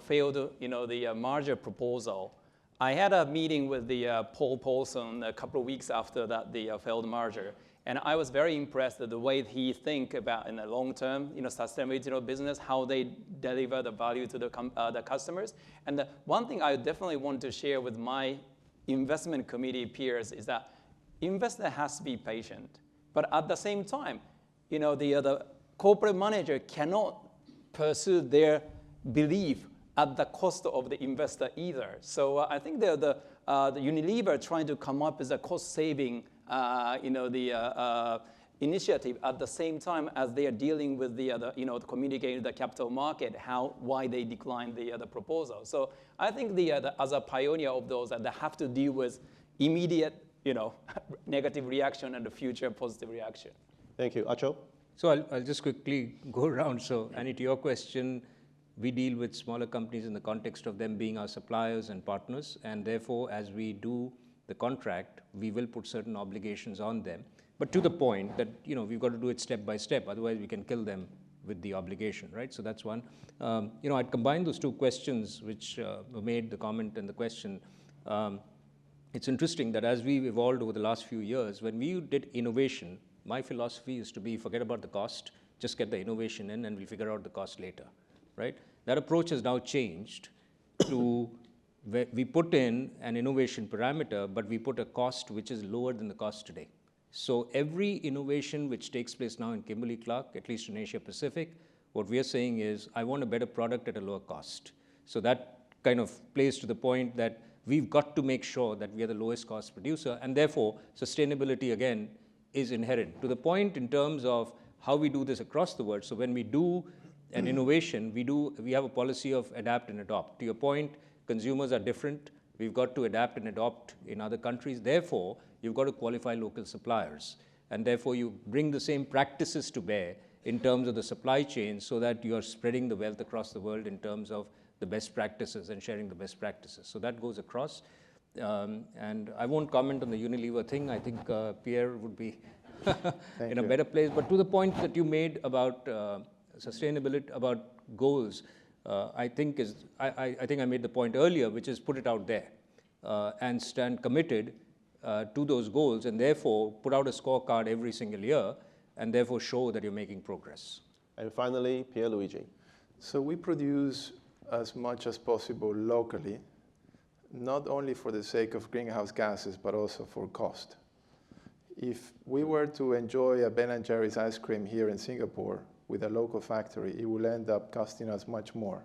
failed the merger proposal. I had a meeting with the Paul Paulson a couple of weeks after that the failed merger, and I was very impressed at the way he think about in the long term, sustainability of business, how they deliver the value to the customers. And the one thing I definitely want to share with my investment committee peers is that investor has to be patient, but at the same time, the corporate manager cannot pursue their belief at the cost of the investor either. So I think the Unilever trying to come up with a cost-saving initiative at the same time as they are dealing with communicating to the capital market why they declined the proposal. So I think as a pioneer of those, that they have to deal with immediate negative reaction and the future positive reaction. Thank you. Acho? So I'll just quickly go around. So Annie, to your question, we deal with smaller companies in the context of them being our suppliers and partners, and therefore, as we do the contract, we will put certain obligations on them. But to the point that we've got to do it step by step, otherwise we can kill them with the obligation, right? So that's one. I'd combine those two questions, which made the comment and the question. It's interesting that as we've evolved over the last few years, when we did innovation, my philosophy is to forget about the cost, just get the innovation in, and we'll figure out the cost later, right? That approach has now changed to we put in an innovation parameter, but we put a cost which is lower than the cost today. So every innovation which takes place now in Kimberly-Clark, at least in Asia Pacific, what we are saying is, I want a better product at a lower cost. So that kind of plays to the point that we've got to make sure that we are the lowest cost producer, and therefore sustainability again is inherent. To the point in terms of how we do this across the world, so when we do an innovation, we have a policy of adapt and adopt. To your point, consumers are different. We've got to adapt and adopt in other countries. Therefore, you've got to qualify local suppliers. And therefore, you bring the same practices to bear in terms of the supply chain so that you are spreading the wealth across the world in terms of the best practices and sharing the best practices. So that goes across. And I won't comment on the Unilever thing. I think Pierre would be in a better place. But to the point that you made about sustainability, about goals, I think I made the point earlier, which is put it out there and stand committed to those goals, and therefore put out a scorecard every single year, and therefore show that you're making progress. And finally, Pierluigi. So we produce as much as possible locally, not only for the sake of greenhouse gases, but also for cost. If we were to enjoy a Ben & Jerry's ice cream here in Singapore with a local factory, it will end up costing us much more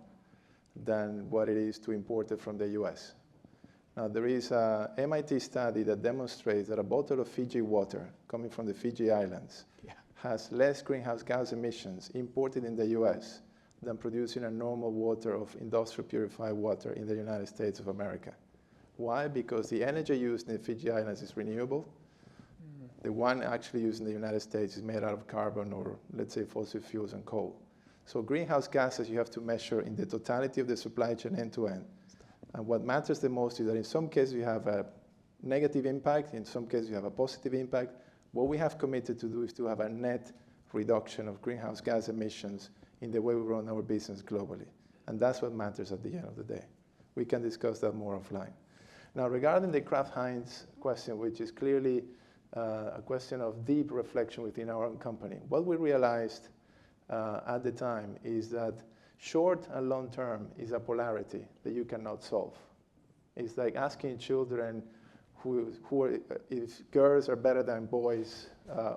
than what it is to import it from the US. Now, there is an MIT study that demonstrates that a bottle of Fiji water coming from the Fiji Islands has less greenhouse gas emissions imported in the US than producing a normal water of industrial purified water in the United States of America. Why? Because the energy used in the Fiji Islands is renewable. The one actually used in the United States is made out of carbon or, let's say, fossil fuels and coal. So greenhouse gases you have to measure in the totality of the supply chain end to end. And what matters the most is that in some cases you have a negative impact, in some cases you have a positive impact. What we have committed to do is to have a net reduction of greenhouse gas emissions in the way we run our business globally. And that's what matters at the end of the day. We can discuss that more offline. Now, regarding the Kraft Heinz question, which is clearly a question of deep reflection within our own company, what we realized at the time is that short and long term is a polarity that you cannot solve. It's like asking children if girls are better than boys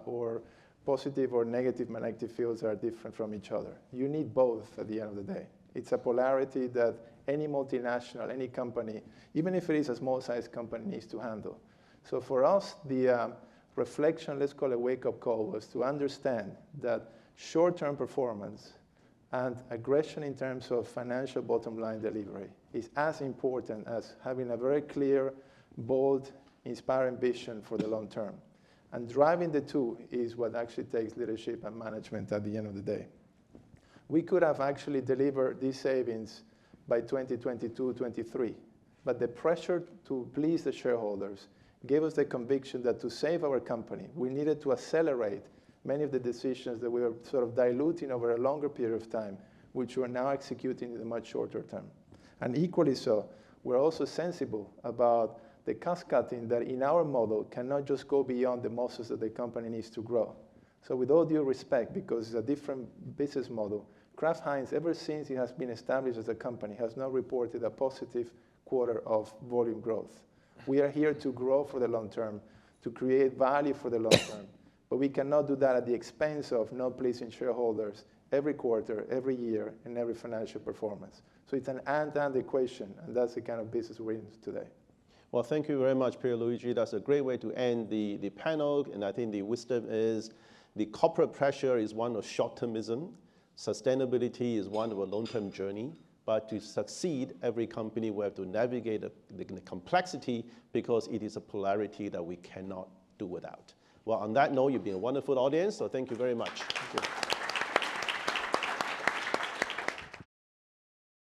or positive or negative magnetic fields are different from each other. You need both at the end of the day. It's a polarity that any multinational, any company, even if it is a small-sized company, needs to handle. So for us, the reflection, let's call it a wake-up call, was to understand that short-term performance and aggression in terms of financial bottom-line delivery is as important as having a very clear, bold, inspiring vision for the long term. And driving the two is what actually takes leadership and management at the end of the day. We could have actually delivered these savings by 2022, 23, but the pressure to please the shareholders gave us the conviction that to save our company, we needed to accelerate many of the decisions that we were sort of diluting over a longer period of time, which we're now executing in the much shorter term. And equally so, we're also sensible about the cost cutting that in our model cannot just go beyond the muscles that the company needs to grow. So with all due respect, because it's a different business model, Kraft Heinz, ever since it has been established as a company, has not reported a positive quarter of volume growth. We are here to grow for the long term, to create value for the long term, but we cannot do that at the expense of not pleasing shareholders every quarter, every year, and every financial performance. So it's an and equation, and that's the kind of business we're in today. Well, thank you very much, Pierluigi. That's a great way to end the panel, and I think the wisdom is the corporate pressure is one of short-termism. Sustainability is one of a long-term journey. But to succeed, every company will have to navigate the complexity because it is a polarity that we cannot do without. Well, on that note, you've been a wonderful audience, so thank you very much. Thank you.